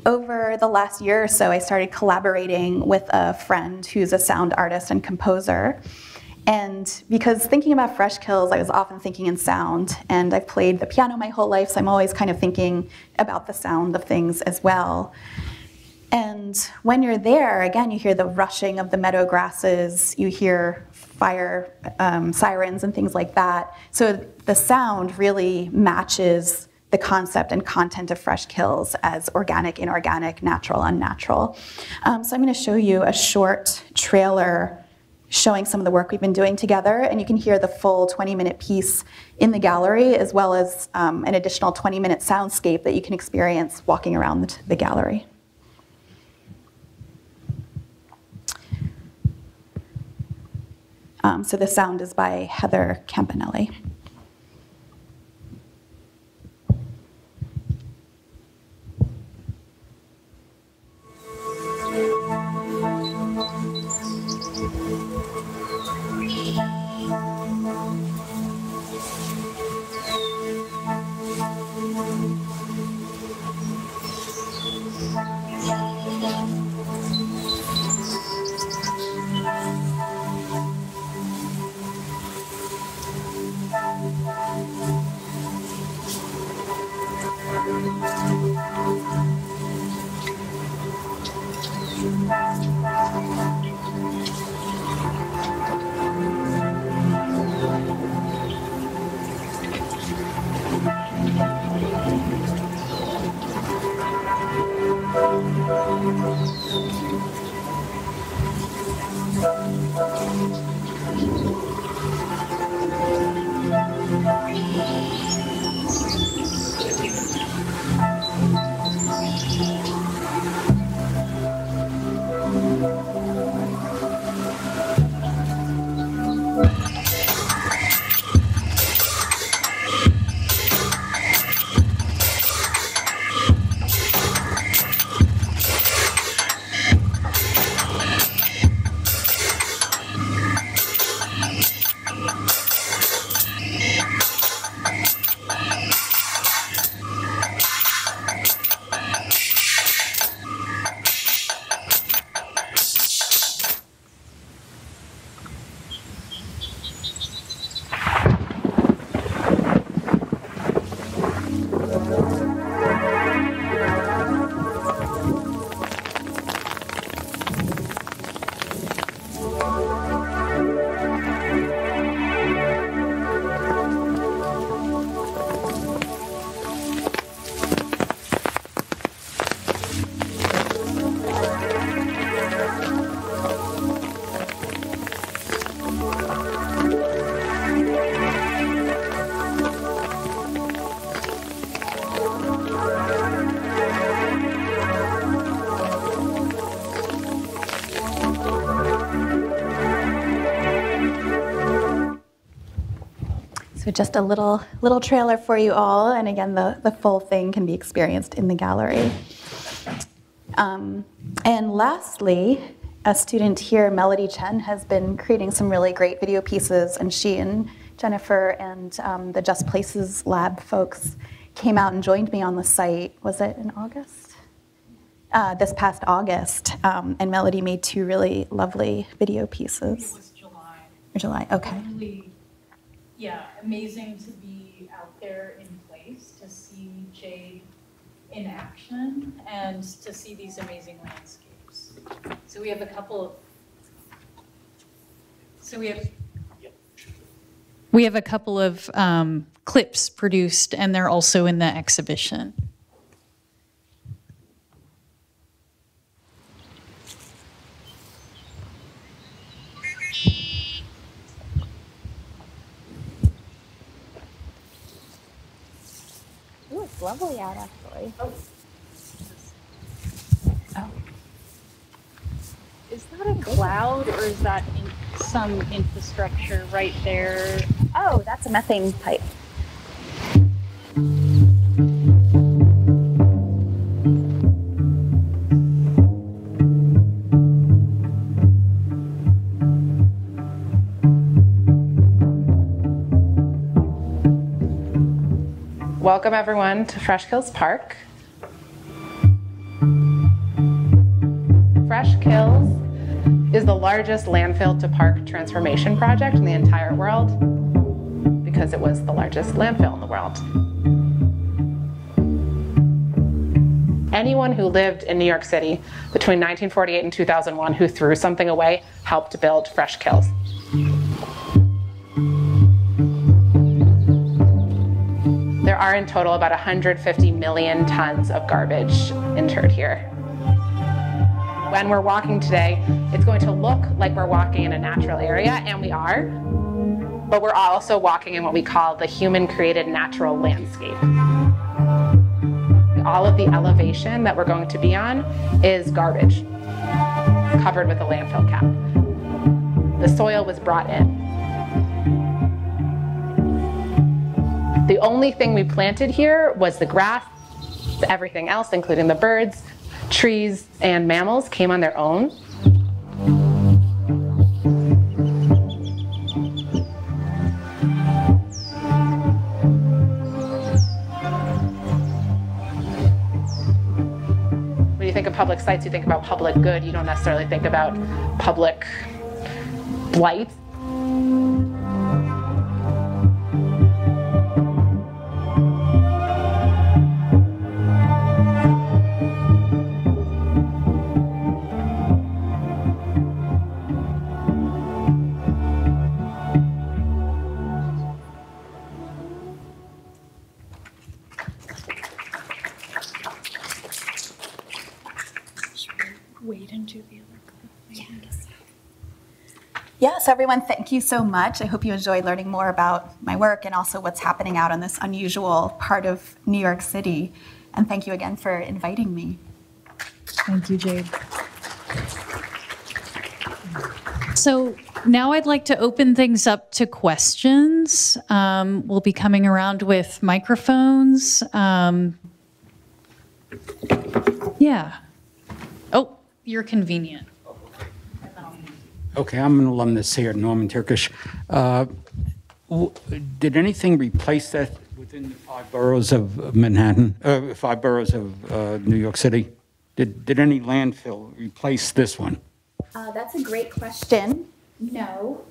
over the last year or so, I started collaborating with a friend who's a sound artist and composer. And because thinking about Freshkills, I was often thinking in sound, and I've played the piano my whole life, so I'm always kind of thinking about the sound of things as well. And when you're there, again, you hear the rushing of the meadow grasses, you hear fire sirens and things like that. So the sound really matches the concept and content of Freshkills as organic, inorganic, natural, unnatural. So I'm going to show you a short trailer showing some of the work we've been doing together, and you can hear the full 20-minute piece in the gallery, as well as an additional 20-minute soundscape that you can experience walking around the gallery. So the sound is by Heather Campanelli. So just a little trailer for you all, and again, the full thing can be experienced in the gallery. And lastly, a student here, Melody Chen, has been creating some really great video pieces, and she and Jennifer and the Just Places Lab folks came out and joined me on the site. Was it in August? This past August, and Melody made 2 really lovely video pieces. It was July. Or July, okay. Really, yeah, amazing to be out there in place, to see Jade in action, and to see these amazing landscapes. So we have a couple of, we have a couple of clips produced, and they're also in the exhibition. Ooh, it's lovely out, actually. Oh. Is that a cloud, or is that some infrastructure right there? Oh, that's a methane pipe. Welcome everyone to Freshkills Park. Freshkills is the largest landfill-to-park transformation project in the entire world because it was the largest landfill in the world. Anyone who lived in New York City between 1948 and 2001 who threw something away helped build Freshkills. There are in total about 150 million tons of garbage interred here. When we're walking today, it's going to look like we're walking in a natural area, and we are, but we're also walking in what we call the human-created natural landscape. All of the elevation that we're going to be on is garbage, covered with a landfill cap. The soil was brought in. The only thing we planted here was the grass. Everything else, including the birds, trees, and mammals, came on their own. When you think of public sites, you think about public good. You don't necessarily think about public blight. Wait into the other clip. Yes. Yes, everyone, thank you so much. I hope you enjoyed learning more about my work and also what's happening out in this unusual part of New York City. And thank you again for inviting me. Thank you, Jade. So now I'd like to open things up to questions. We'll be coming around with microphones. Yeah. Oh, you're convenient. Okay, I'm an alumnus here at Norman Turkish. Did anything replace that within the 5 boroughs of Manhattan, 5 boroughs of New York City? Did any landfill replace this one? That's a great question. No.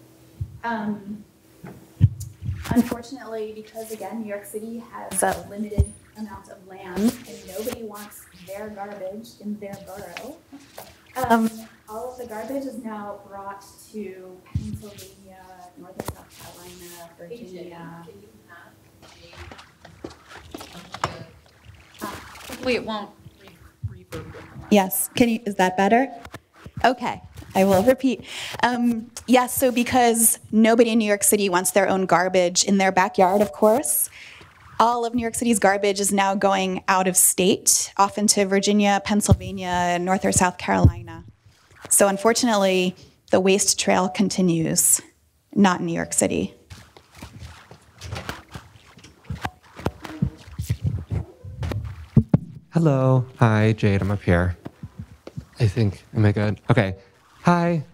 Unfortunately, because again, New York City has a limited amount of land and nobody wants their garbage in their borough. All of the garbage is now brought to Pennsylvania, northern South Carolina, Virginia. Hopefully it won't reverb. Yes, is that better? Okay, I will repeat. Yes, so because nobody in New York City wants their own garbage in their backyard, of course, all of New York City's garbage is now going out of state, often to Virginia, Pennsylvania, North or South Carolina. So unfortunately, the waste trail continues, not in New York City. Hello. Hi, Jade. I'm up here. I think, am I good? Okay. Hi.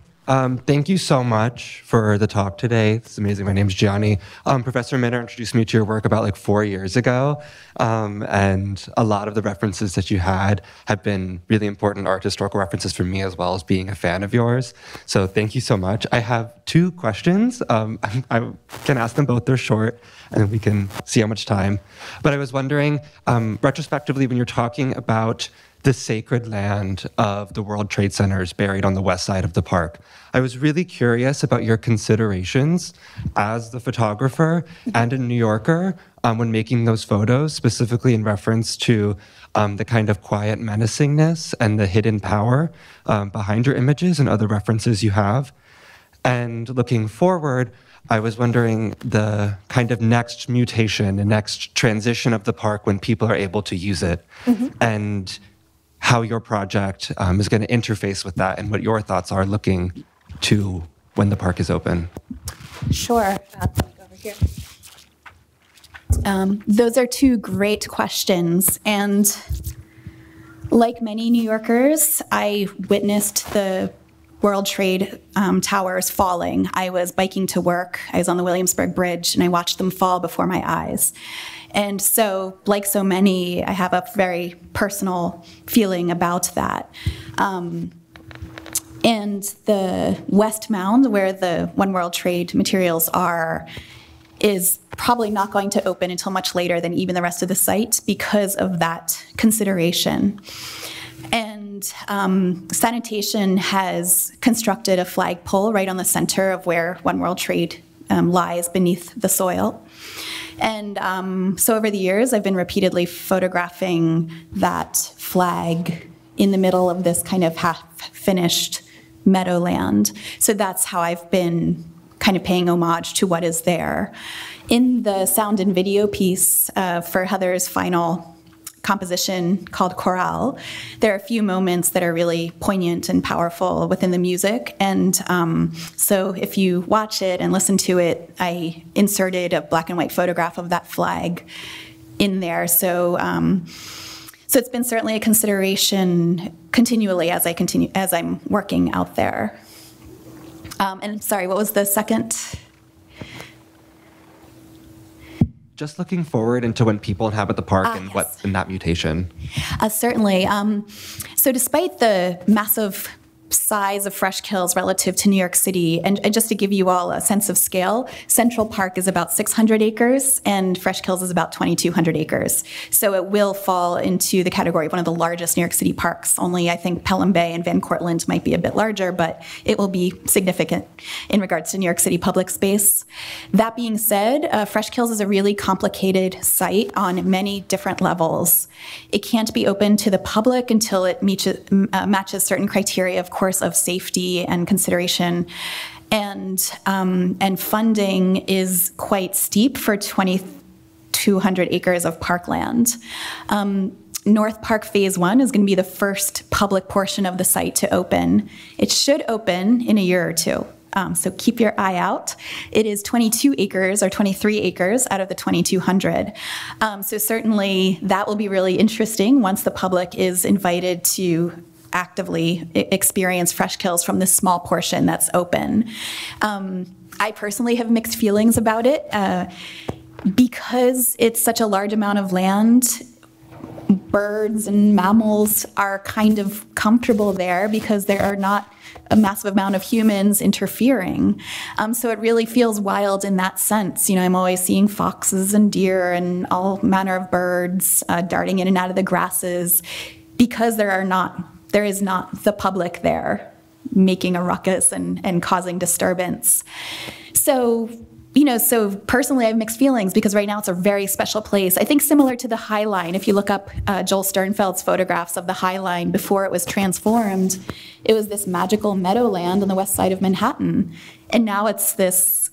Thank you so much for the talk today. It's amazing. My name's Gianni. Professor Minner introduced me to your work about like 4 years ago. And a lot of the references that you had have been really important art historical references for me, as well as being a fan of yours. So thank you so much. I have 2 questions. I can ask them both. They're short, and we can see how much time. But I was wondering, retrospectively, when you're talking about the sacred land of the World Trade Centers buried on the west side of the park, I was really curious about your considerations as the photographer and a New Yorker when making those photos, specifically in reference to the kind of quiet menacingness and the hidden power behind your images and other references you have. And looking forward, I was wondering the kind of next mutation, the next transition of the park when people are able to use it, and how your project is going to interface with that, and what your thoughts are looking to when the park is open. Sure. Over here. Those are 2 great questions. And like many New Yorkers, I witnessed the World Trade Towers falling. I was biking to work. I was on the Williamsburg Bridge, and I watched them fall before my eyes. And so, like so many, I have a very personal feeling about that. And the West Mound, where the One World Trade materials are, is probably not going to open until much later than even the rest of the site because of that consideration. And sanitation has constructed a flagpole right on the center of where One World Trade lies beneath the soil. And so over the years, I've been repeatedly photographing that flag in the middle of this kind of half-finished meadowland. So that's how I've been kind of paying homage to what is there. In the sound and video piece for Heather's final composition called Chorale, there are a few moments that are really poignant and powerful within the music. And so if you watch it and listen to it, I inserted a black and white photograph of that flag in there. So it's been certainly a consideration continually as I'm working out there. And sorry, what was the second? Just looking forward into when people inhabit the park and yes. what in that mutation. Certainly. So despite the massive size of Freshkills relative to New York City, and just to give you all a sense of scale, Central Park is about 600 acres and Freshkills is about 2,200 acres. So it will fall into the category of one of the largest New York City parks. Only I think Pelham Bay and Van Cortlandt might be a bit larger, but it will be significant in regards to New York City public space. That being said, Freshkills is a really complicated site on many different levels. It can't be open to the public until it matches certain criteria, of course, of safety and consideration, and funding is quite steep for 2,200 acres of parkland. North Park Phase 1 is going to be the first public portion of the site to open. It should open in a year or 2. So keep your eye out. It is 22 acres or 23 acres out of the 2,200. So certainly that will be really interesting once the public is invited to actively experience Freshkills from this small portion that's open. I personally have mixed feelings about it because it's such a large amount of land. Birds and mammals are kind of comfortable there because there are not a massive amount of humans interfering. So it really feels wild in that sense. You know, I'm always seeing foxes and deer and all manner of birds darting in and out of the grasses because there is not the public there making a ruckus and causing disturbance. So, you know, so personally I have mixed feelings because right now it's a very special place. I think similar to the High Line, if you look up Joel Sternfeld's photographs of the High Line before it was transformed, it was this magical meadowland on the west side of Manhattan. And now it's this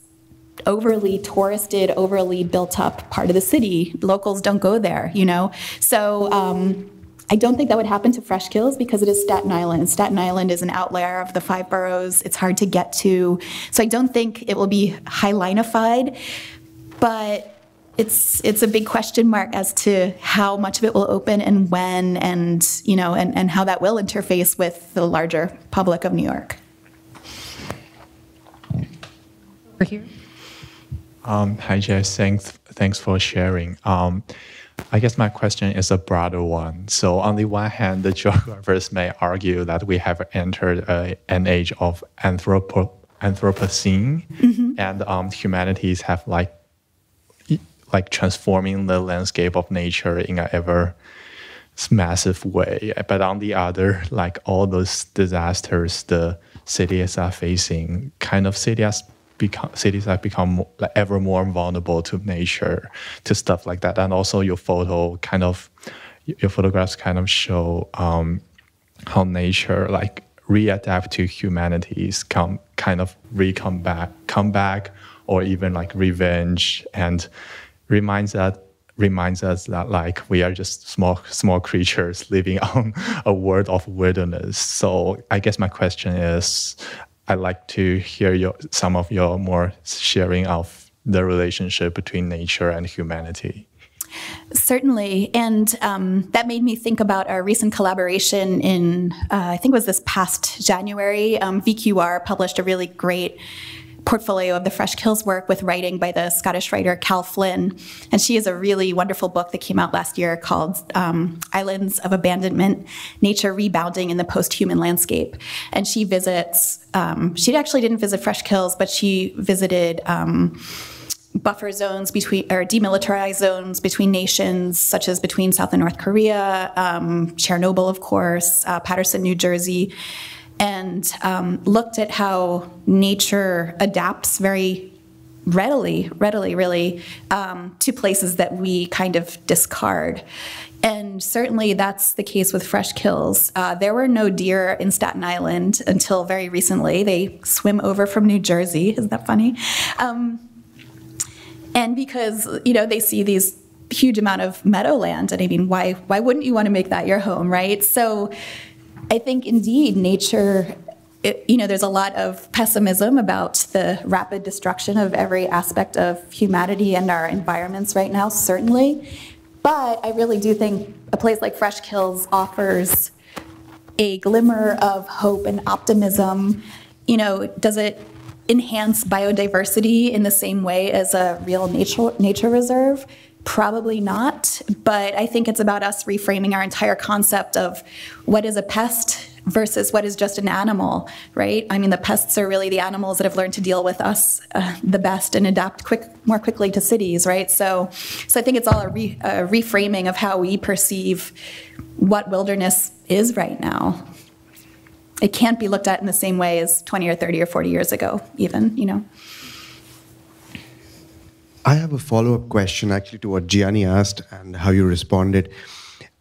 overly touristed, overly built up part of the city. Locals don't go there, you know? So, I don't think that would happen to Freshkills because it is Staten Island. Staten Island is an outlier of the 5 boroughs. It's hard to get to. So I don't think it will be High Line-ified. But it's a big question mark as to how much of it will open and when, and and how that will interface with the larger public of New York. Over here. Hi, Jess. Thanks for sharing. I guess my question is a broader one. So on the one hand, the geographers may argue that we have entered an age of Anthropocene, and humanities have like transforming the landscape of nature in an ever massive way. But on the other, like all those disasters the cities are facing, cities have become ever more vulnerable to nature, to stuff like that. And also your photographs kind of show how nature readapt to humanities, come back, or even like revenge, and reminds us that we are just small creatures living on a world of wilderness. So I guess my question is, I'd like to hear some of your more sharing of the relationship between nature and humanity. Certainly, and that made me think about our recent collaboration in, I think it was this past January. VQR published a really great portfolio of the Freshkills work with writing by the Scottish writer Cal Flynn. And she has a really wonderful book that came out last year called Islands of Abandonment, Nature Rebounding in the Post-Human Landscape. And she visits, she actually didn't visit Freshkills, but she visited buffer zones or demilitarized zones between nations, such as between South and North Korea, Chernobyl, of course, Paterson, New Jersey, and looked at how nature adapts very readily, really, to places that we kind of discard. And certainly that's the case with Freshkills. There were no deer in Staten Island until very recently. They swim over from New Jersey. Isn't that funny? And because, they see these huge amount of meadowland, and I mean, why wouldn't you want to make that your home, right? So I think indeed nature, there's a lot of pessimism about the rapid destruction of every aspect of humanity and our environments right now, certainly. But I really do think a place like Freshkills offers a glimmer of hope and optimism. Does it enhance biodiversity in the same way as a real nature reserve? Probably not, but I think it's about us reframing our entire concept of what is a pest versus what is just an animal, right? I mean, the pests are really the animals that have learned to deal with us the best and adapt more quickly to cities, right? So I think it's all a reframing of how we perceive what wilderness is right now. It can't be looked at in the same way as 20 or 30 or 40 years ago, even, I have a follow-up question actually to what Gianni asked and how you responded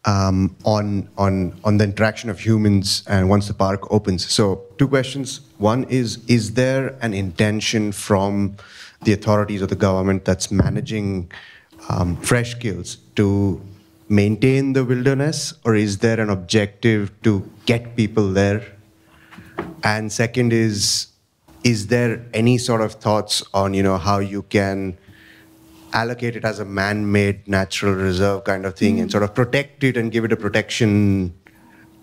on the interaction of humans and once the park opens. So 2 questions. One is there an intention from the authorities or the government that's managing Freshkills to maintain the wilderness, or is there an objective to get people there? And second is there any sort of thoughts on, how you can allocate it as a man-made natural reserve kind of thing and sort of protect it and give it a protection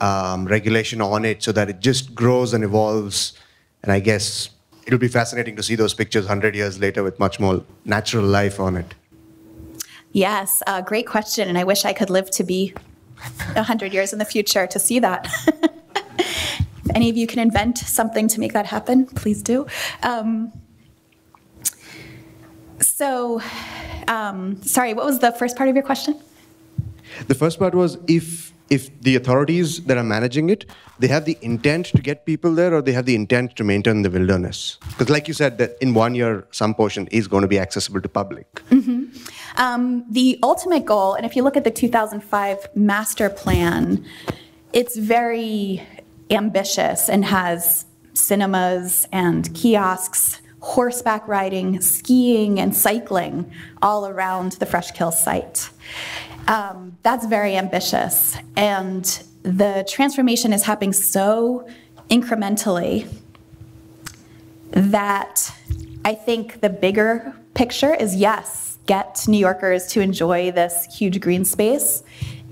regulation on it so that it just grows and evolves? And I guess it'll be fascinating to see those pictures 100 years later with much more natural life on it. Yes, great question. And I wish I could live to be 100 years in the future to see that. If any of you can invent something to make that happen, please do. Sorry, what was the first part of your question? The first part was if the authorities that are managing it, they have the intent to get people there, or they have the intent to maintain the wilderness. Because like you said, that in 1 year, some portion is going to be accessible to public. The ultimate goal, and if you look at the 2005 master plan, it's very ambitious and has cinemas and kiosks, horseback riding, skiing, and cycling all around the Freshkills site. That's very ambitious, and the transformation is happening so incrementally that I think the bigger picture is, yes, get New Yorkers to enjoy this huge green space.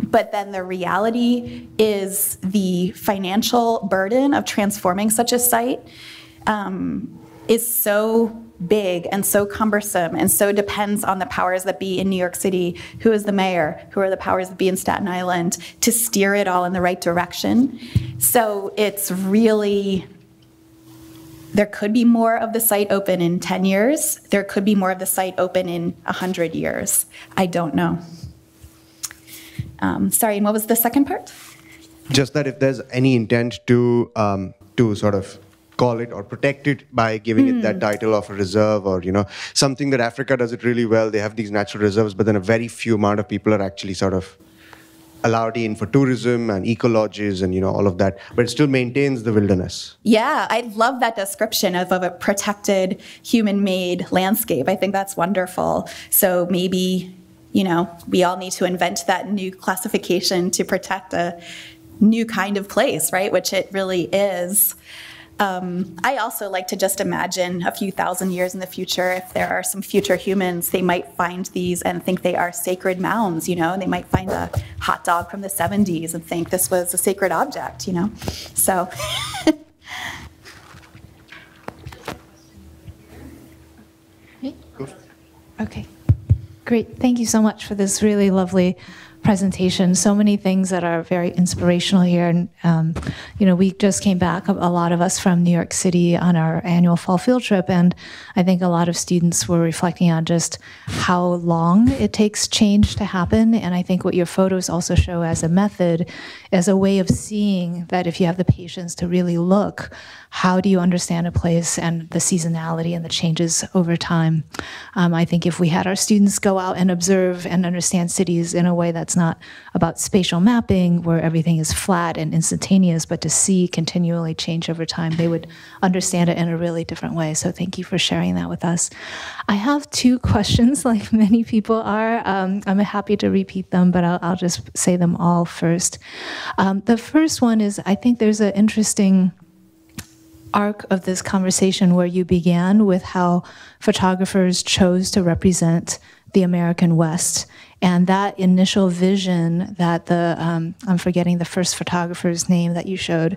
But then the reality is the financial burden of transforming such a site is so big and so cumbersome and so depends on the powers that be in New York City, who is the mayor, who are the powers that be in Staten Island, to steer it all in the right direction. So it's really, there could be more of the site open in 10 years. There could be more of the site open in 100 years. I don't know. Sorry, and what was the second part? Just that if there's any intent to sort of call it or protect it by giving it that title of a reserve, or something that Africa does it really well. They have these natural reserves, but then a very few amount of people are actually sort of allowed in for tourism and eco-lodges and all of that, but it still maintains the wilderness. Yeah, I love that description of a protected human-made landscape. I think that's wonderful. So maybe we all need to invent that new classification to protect a new kind of place, right? Which it really is. I also like to just imagine a few thousand years in the future, if there are some future humans, they might find these and think they are sacred mounds, They might find a hot dog from the 70s and think this was a sacred object, So. Okay, great. Thank you so much for this really lovely presentation. So many things that are very inspirational here. And, we just came back, a lot of us from New York City on our annual fall field trip. And I think a lot of students were reflecting on just how long it takes change to happen. And I think what your photos also show as a method, as a way of seeing that if you have the patience to really look, how do you understand a place and the seasonality and the changes over time? I think if we had our students go out and observe and understand cities in a way that's not about spatial mapping, where everything is flat and instantaneous, but to see continually change over time, they would understand it in a really different way. So thank you for sharing that with us. I have two questions, like many people are. I'm happy to repeat them, but I'll just say them all first. The first one is, I think there's an interesting arc of this conversation where you began with how photographers chose to represent the American West, and that initial vision that I'm forgetting the first photographer's name that you showed,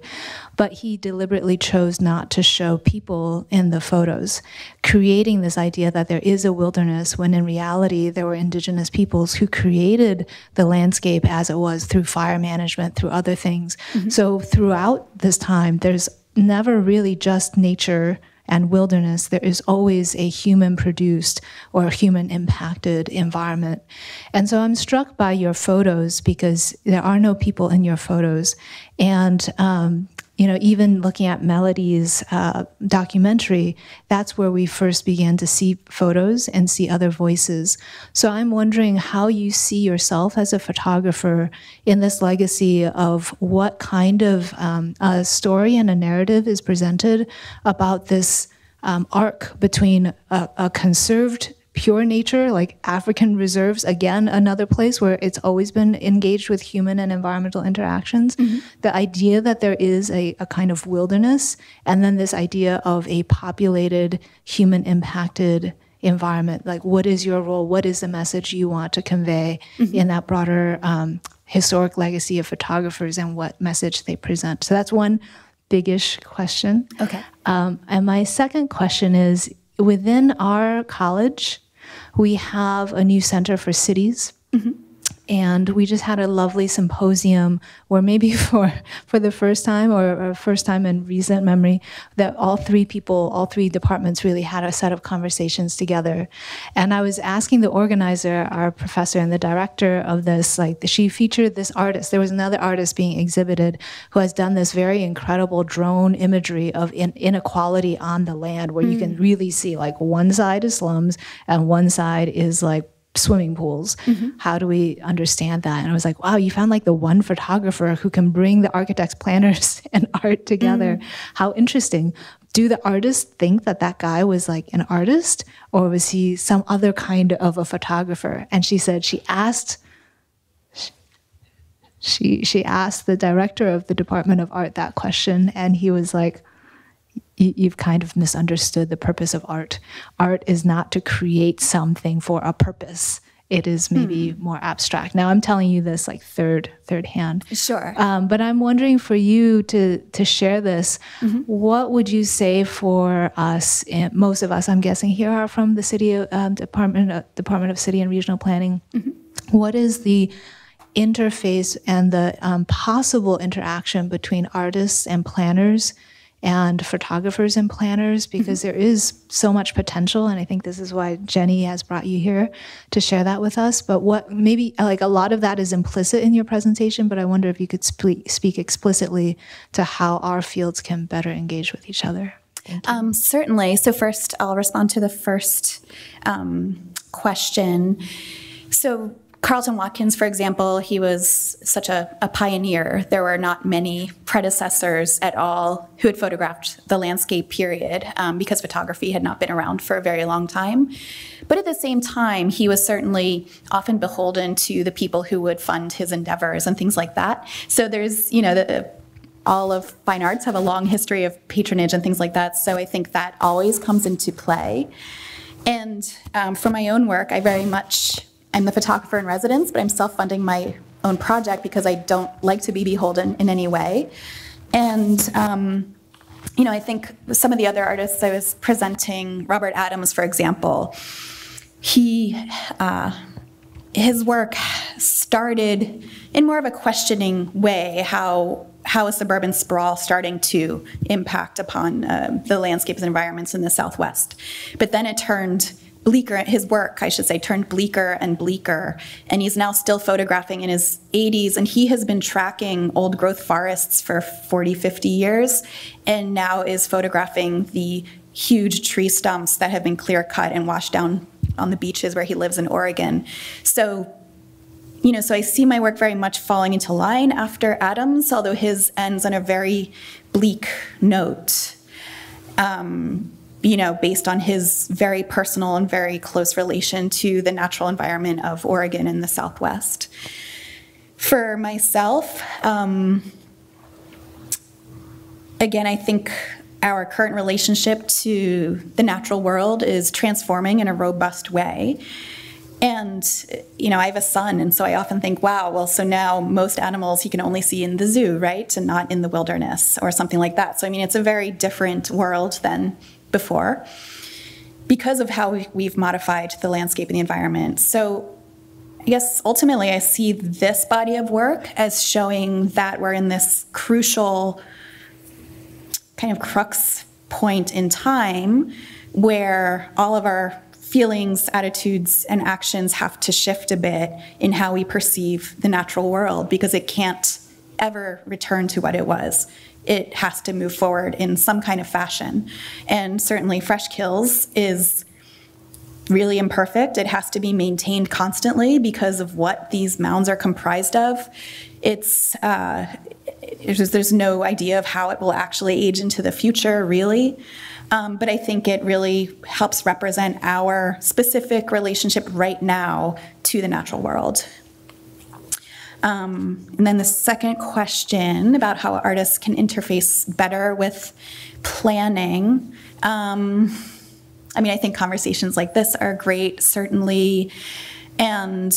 but he deliberately chose not to show people in the photos, creating this idea that there is a wilderness when in reality there were indigenous peoples who created the landscape as it was through fire management, through other things. Mm-hmm. So throughout this time, there's never really just nature and wilderness. There is always a human-produced or human-impacted environment. And so I'm struck by your photos because there are no people in your photos. And even looking at Melody's documentary, that's where we first began to see photos and see other voices. So I'm wondering how you see yourself as a photographer in this legacy of what kind of a story and a narrative is presented about this arc between a conserved pure nature, like African reserves, again, another place where it's always been engaged with human and environmental interactions. Mm-hmm. The idea that there is a kind of wilderness, and then this idea of a populated, human-impacted environment. Like, what is your role? What is the message you want to convey in that broader historic legacy of photographers, and what message they present? So that's one big-ish question. Okay. And my second question is, within our college, we have a new Center for Cities. Mm-hmm. And we just had a lovely symposium where maybe for the first time or first time in recent memory that all three departments really had a set of conversations together. And I was asking the organizer, our professor and the director of this, like she featured this artist. There was another artist being exhibited who has done this very incredible drone imagery of inequality on the land where you can really see like one side is slums and one side is like swimming pools. Mm-hmm. How do we understand that? And I was like, wow, you found like the one photographer who can bring the architects, planners, and art together. How interesting. Do the artists think that that guy was like an artist, or was he some other kind of a photographer? And she said she asked the director of the Department of Art that question, and he was like, you've kind of misunderstood the purpose of art. Art is not to create something for a purpose. It is maybe more abstract. Now I'm telling you this like third hand. Sure. But I'm wondering for you to share this, what would you say for us? And most of us, I'm guessing, here are from the city Department of City and Regional Planning. What is the interface and the possible interaction between artists and planners and photographers and planners, because there is so much potential, and I think this is why Jenny has brought you here to share that with us. But what maybe like a lot of that is implicit in your presentation, but I wonder if you could speak explicitly to how our fields can better engage with each other. Certainly. So first, I'll respond to the first question. So Carlton Watkins, for example, he was such a pioneer. There were not many predecessors at all who had photographed the landscape period because photography had not been around for a very long time. But at the same time, he was certainly often beholden to the people who would fund his endeavors and things like that. So there's, you know, all of fine arts have a long history of patronage and things like that. So I think that always comes into play. And for my own work, I'm the photographer in residence, but I'm self-funding my own project because I don't like to be beholden in any way. And, you know, I think some of the other artists I was presenting, Robert Adams, for example, his work started in more of a questioning way, how a suburban sprawl starting to impact upon the landscapes and environments in the Southwest. But then it turned bleaker, his work, I should say, turned bleaker and bleaker, and he's now still photographing in his 80s, and he has been tracking old growth forests for 40, 50 years, and now is photographing the huge tree stumps that have been clear cut and washed down on the beaches where he lives in Oregon. So, you know, so I see my work very much falling into line after Adams, although his ends on a very bleak note. You know, based on his very personal and very close relation to the natural environment of Oregon and the Southwest. For myself, again, I think our current relationship to the natural world is transforming in a robust way. And, you know, I have a son, and so I often think, wow, well, so now most animals you can only see in the zoo, right? And not in the wilderness or something like that. So, I mean, it's a very different world than before because of how we've modified the landscape and the environment. So I guess ultimately I see this body of work as showing that we're in this crucial kind of crux point in time where all of our feelings, attitudes, and actions have to shift a bit in how we perceive the natural world, because it can't ever return to what it was. It has to move forward in some kind of fashion. And certainly Freshkills is really imperfect. It has to be maintained constantly because of what these mounds are comprised of. There's no idea of how it will actually age into the future, really. But I think it really helps represent our specific relationship right now to the natural world. And then the second question about how artists can interface better with planning. I mean, I think conversations like this are great, certainly. And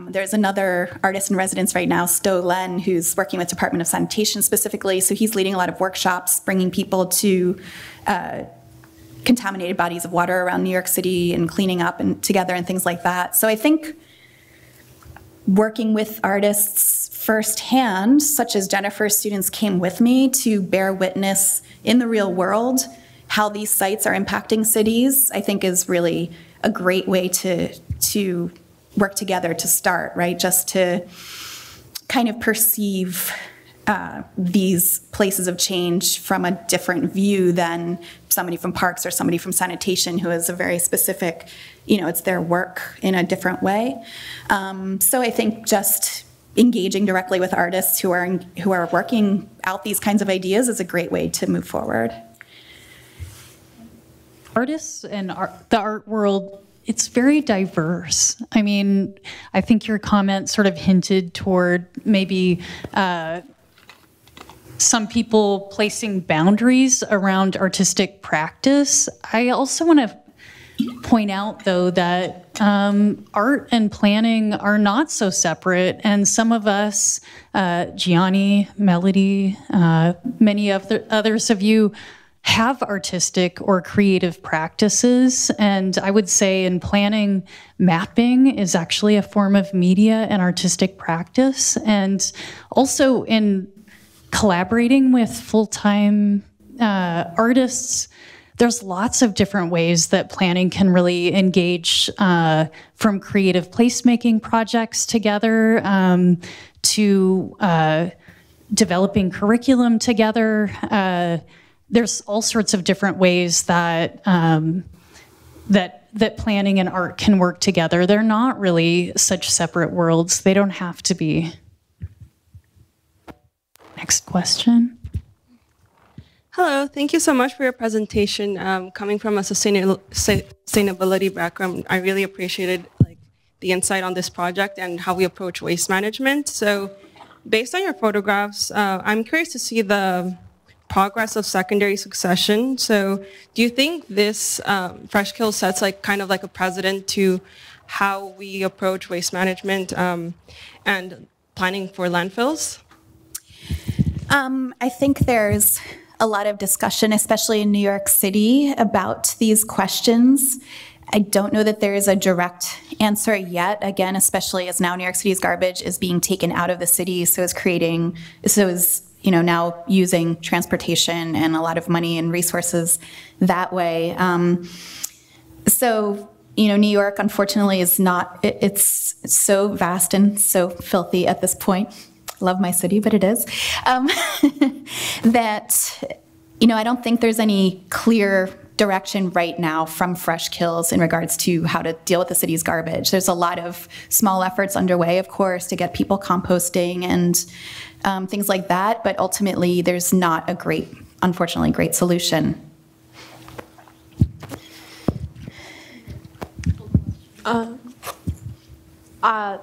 there's another artist in residence right now, Sto Len, who's working with Department of Sanitation specifically. So he's leading a lot of workshops, bringing people to contaminated bodies of water around New York City and cleaning up and together and things like that. So I think working with artists firsthand, such as Jennifer's students came with me to bear witness in the real world how these sites are impacting cities, I think is really a great way to work together to start, right? Just to kind of perceive these places of change from a different view than somebody from parks or somebody from sanitation who is a very specific, you know, it's their work in a different way. So I think just engaging directly with artists who are working out these kinds of ideas is a great way to move forward. Artists and the art world, it's very diverse. I mean, I think your comment sort of hinted toward maybe some people placing boundaries around artistic practice. I also want to point out, though, that art and planning are not so separate, and some of us, Gianni, Melody, many others of you, have artistic or creative practices, and I would say in planning, mapping is actually a form of media and artistic practice, and also in collaborating with full-time artists, there's lots of different ways that planning can really engage, from creative placemaking projects together to developing curriculum together. There's all sorts of different ways that that planning and art can work together. They're not really such separate worlds. They don't have to be. Next question. Hello, thank you so much for your presentation. Coming from a sustainability background, I really appreciated the insight on this project and how we approach waste management. So based on your photographs, I'm curious to see the progress of secondary succession. So do you think this Freshkills sets kind of a precedent to how we approach waste management and planning for landfills? I think there's a lot of discussion, especially in New York City, about these questions. I don't know that there is a direct answer yet, again, especially as now New York City's garbage is being taken out of the city, so is now using transportation and a lot of money and resources that way. New York, unfortunately, is not, it's so vast and so filthy at this point. Love my city, but it is. That, I don't think there's any clear direction right now from Freshkills in regards to how to deal with the city's garbage. There's a lot of small efforts underway, of course, to get people composting and things like that, but ultimately there's not a unfortunately, great solution.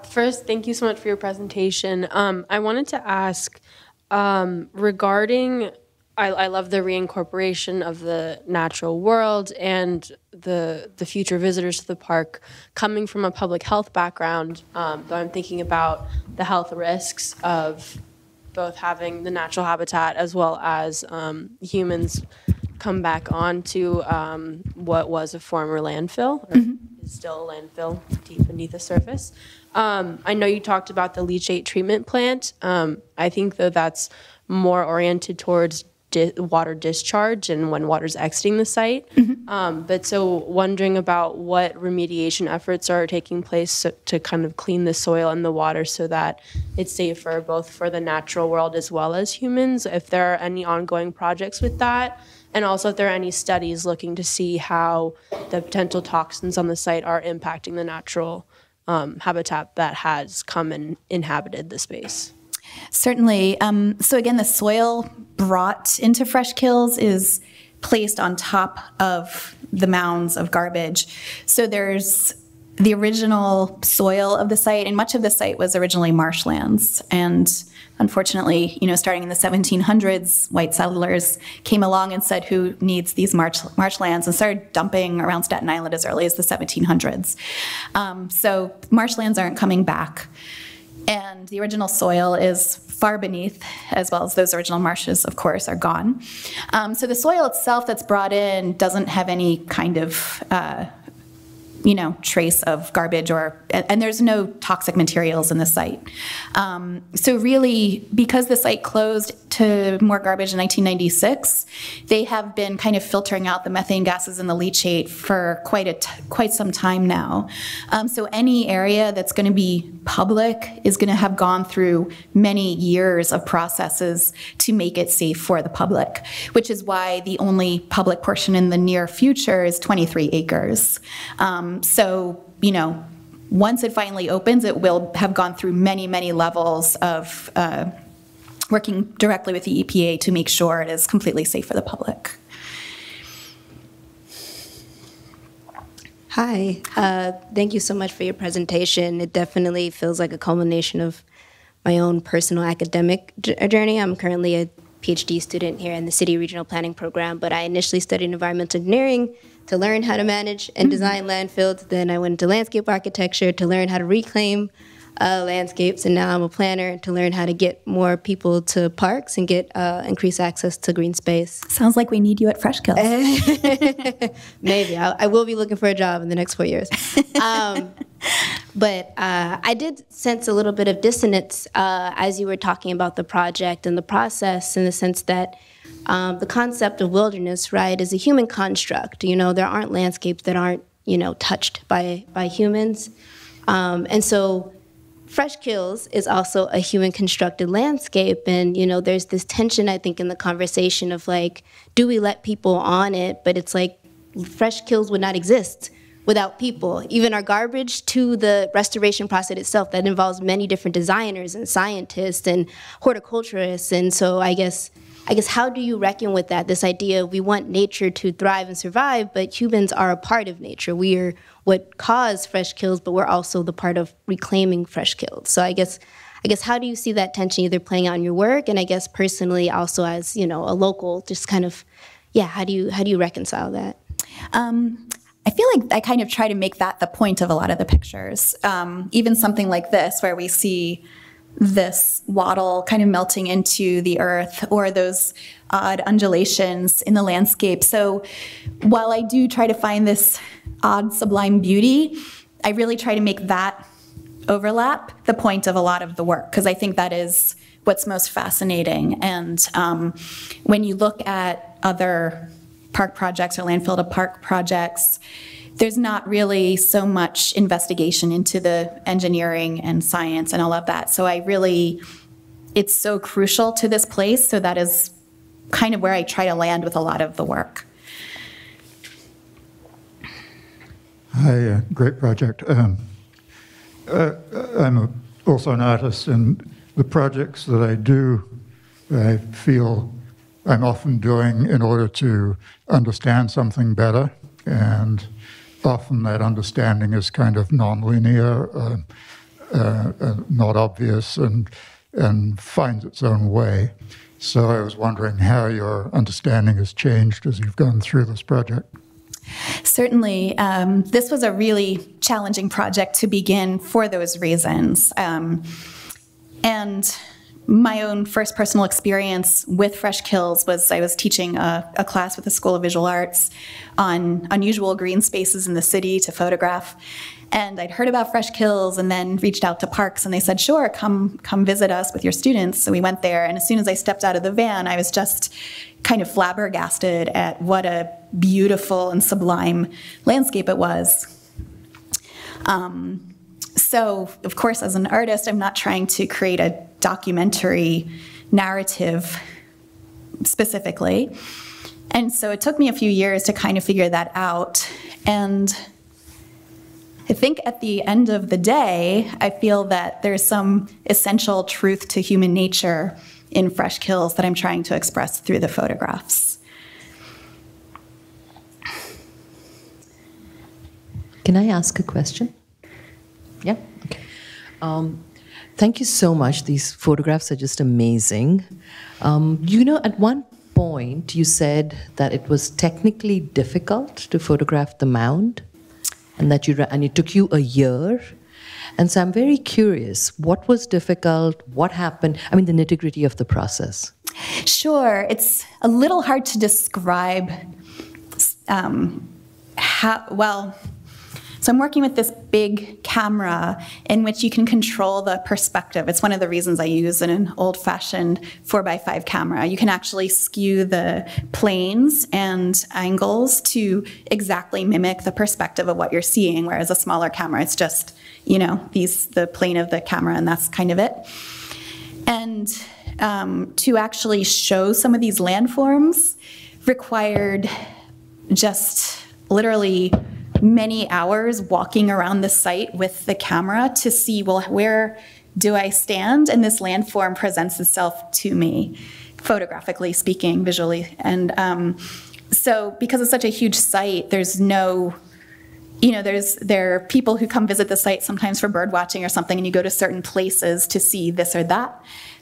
First, thank you so much for your presentation. I wanted to ask regarding, I love the reincorporation of the natural world and the future visitors to the park coming from a public health background, though I'm thinking about the health risks of both having the natural habitat as well as humans come back onto what was a former landfill, or is still a landfill deep beneath the surface. I know you talked about the leachate treatment plant. I think that that's more oriented towards water discharge and when water's exiting the site. But so wondering about what remediation efforts are taking place to kind of clean the soil and the water so that it's safer both for the natural world as well as humans, if there are any ongoing projects with that, and also if there are any studies looking to see how the potential toxins on the site are impacting the natural habitat that has come and inhabited the space. Certainly. So again, the soil brought into Freshkills is placed on top of the mounds of garbage. So there's the original soil of the site, and much of the site was originally marshlands. And unfortunately, starting in the 1700s, white settlers came along and said, who needs these marshlands, and started dumping around Staten Island as early as the 1700s. So marshlands aren't coming back. And the original soil is far beneath, as well as those original marshes, of course, are gone. So the soil itself that's brought in doesn't have any kind of trace of garbage, and there's no toxic materials in the site. So really, because the site closed to more garbage in 1996, they have been kind of filtering out the methane gases in the leachate for quite some time now. So any area that's going to be public is going to have gone through many years of processes to make it safe for the public, which is why the only public portion in the near future is 23 acres. So, once it finally opens, it will have gone through many, many levels of working directly with the EPA to make sure it is completely safe for the public. Hi, thank you so much for your presentation. It definitely feels like a culmination of my own personal academic journey. I'm currently a PhD student here in the City Regional Planning Program, but I initially studied environmental engineering to learn how to manage and design landfills. Then I went into landscape architecture to learn how to reclaim landscapes, and now I'm a planner to learn how to get more people to parks and get increased access to green space. Sounds like we need you at Freshkills. Maybe. I will be looking for a job in the next 4 years. But I did sense a little bit of dissonance as you were talking about the project and the process, in the sense that the concept of wilderness, right, is a human construct. You know, there aren't landscapes that aren't, you know, touched by humans. And so Freshkills is also a human-constructed landscape, and, you know, there's this tension, I think, in the conversation of, like, do we let people on it? But it's like Freshkills would not exist without people. Even our garbage to the restoration process itself, that involves many different designers and scientists and horticulturists. And so I guess how do you reckon with that? This idea of we want nature to thrive and survive, but humans are a part of nature. We are what caused Freshkills, but we're also the part of reclaiming Freshkills. So I guess how do you see that tension either playing out in your work, and I guess personally also as, you know, a local, just kind of, yeah, how do you reconcile that? I feel like I kind of try to make that the point of a lot of the pictures. Even something like this, where we see this wattle kind of melting into the earth, or those odd undulations in the landscape. So while I do try to find this odd sublime beauty, I really try to make that overlap the point of a lot of the work, because I think that is what's most fascinating. And when you look at other park projects or landfill to park projects, there's not really so much investigation into the engineering and science and all of that. So it's so crucial to this place. So that is kind of where I try to land with a lot of the work. Hi, great project. I'm also an artist, and the projects that I do, I feel I'm often doing in order to understand something better, and often that understanding is kind of non-linear, not obvious, and finds its own way. So I was wondering how your understanding has changed as you've gone through this project. Certainly. This was a really challenging project to begin for those reasons. And my own first personal experience with Freshkills was I was teaching a class with the School of Visual Arts on unusual green spaces in the city to photograph. And I'd heard about Freshkills and then reached out to parks, and they said, sure, come visit us with your students. So we went there, and as soon as I stepped out of the van, I was just kind of flabbergasted at what a beautiful and sublime landscape it was. So, of course, as an artist, I'm not trying to create a documentary narrative specifically. And so it took me a few years to kind of figure that out. And I think at the end of the day, I feel that there's some essential truth to human nature in Freshkills that I'm trying to express through the photographs. Can I ask a question? Yeah? Okay. Thank you so much. These photographs are just amazing. You know, at one point you said that it was technically difficult to photograph the mound, and that it took you a year. And so I'm very curious, what was difficult? What happened? I mean, the nitty-gritty of the process. Sure. It's a little hard to describe So I'm working with this big camera in which you can control the perspective. It's one of the reasons I use an old-fashioned 4x5 camera. You can actually skew the planes and angles to exactly mimic the perspective of what you're seeing, whereas a smaller camera, it's just, you know, the plane of the camera, and that's kind of it. And to actually show some of these landforms required just literally many hours walking around the site with the camera to see, well, where do I stand? And this landform presents itself to me, photographically speaking, visually. And so because it's such a huge site, there's no, you know, there are people who come visit the site sometimes for bird watching or something, and you go to certain places to see this or that.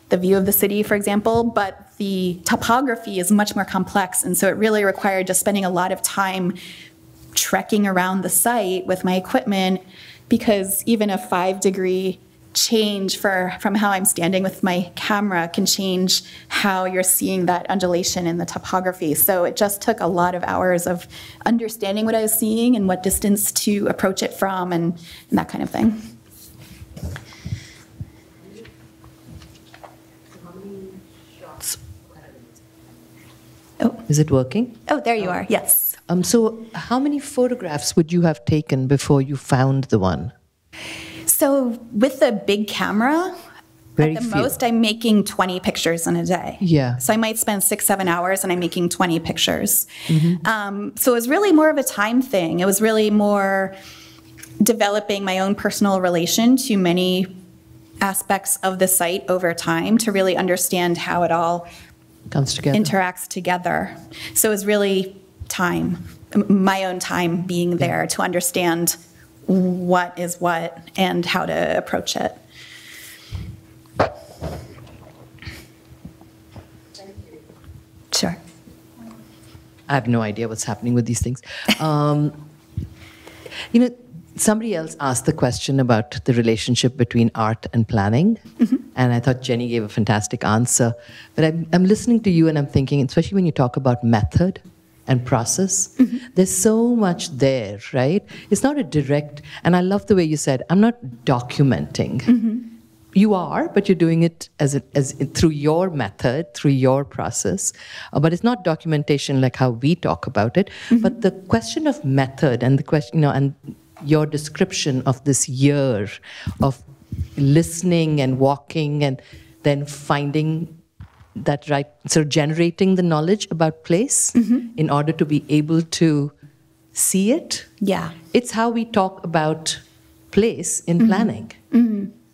the view of the city, for example, but the topography is much more complex, and so it really required just spending a lot of time trekking around the site with my equipment, because even a 5-degree change from how I'm standing with my camera can change how you're seeing that undulation in the topography. So it just took a lot of hours of understanding what I was seeing and what distance to approach it from and that kind of thing. Oh. Is it working? Oh, there you are, yes. So how many photographs would you have taken before you found the one? So with the big camera, Very at the few. most, I'm making 20 pictures in a day. Yeah. So I might spend 6-7 hours and I'm making 20 pictures. So it was really more of a time thing. It was really more developing my own personal relation to many aspects of the site over time to really understand how it all comes together, interacts together. So it was really time, my own time being there to understand what is what and how to approach it. Sure. I have no idea what's happening with these things. Somebody else asked the question about the relationship between art and planning, and I thought Jenny gave a fantastic answer. But I'm listening to you and I'm thinking, especially when you talk about method and process, there's so much there, right? It's not a direct, and I love the way you said, I'm not documenting. You are, but you're doing it as through your method, through your process. But it's not documentation like how we talk about it. But the question of method and the question, and your description of this year of listening and walking and then finding that right, sort of generating the knowledge about place in order to be able to see it. Yeah. It's how we talk about place in planning.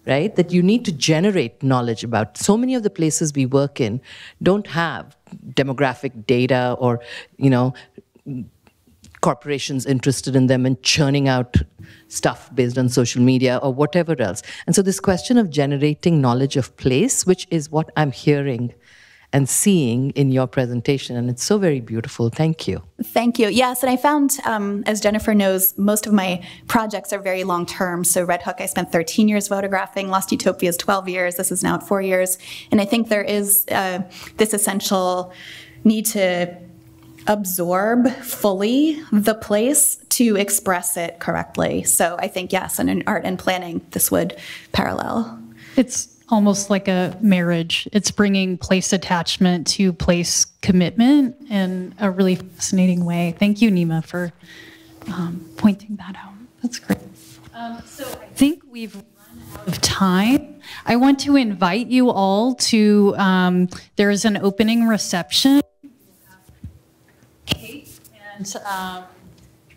Right? That you need to generate knowledge about. So many of the places we work in don't have demographic data or, corporations interested in them and churning out stuff based on social media or whatever else. And so this question of generating knowledge of place, which is what I'm hearing and seeing in your presentation, and it's so very beautiful. Thank you. Thank you. Yes, and I found, as Jennifer knows, most of my projects are very long-term. So Red Hook, I spent 13 years photographing. Lost Utopia is 12 years. This is now at 4 years. And I think there is this essential need to absorb fully the place to express it correctly. So I think, yes, and in art and planning, this would parallel. It's almost like a marriage. It's bringing place attachment to place commitment in a really fascinating way. Thank you, Nima, for pointing that out. That's great. So I think we've run out of time. I want to invite you all to, there is an opening reception. And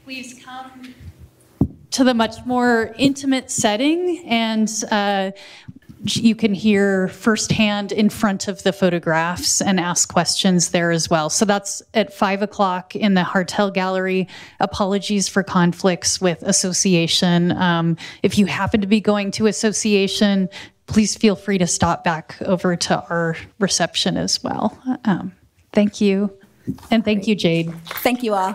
please come to the much more intimate setting, and you can hear firsthand in front of the photographs and ask questions there as well. So that's at 5 o'clock in the Hartel Gallery. Apologies for conflicts with Association. If you happen to be going to Association, please feel free to stop back over to our reception as well. Thank you. And thank you, Jade. Thank you all.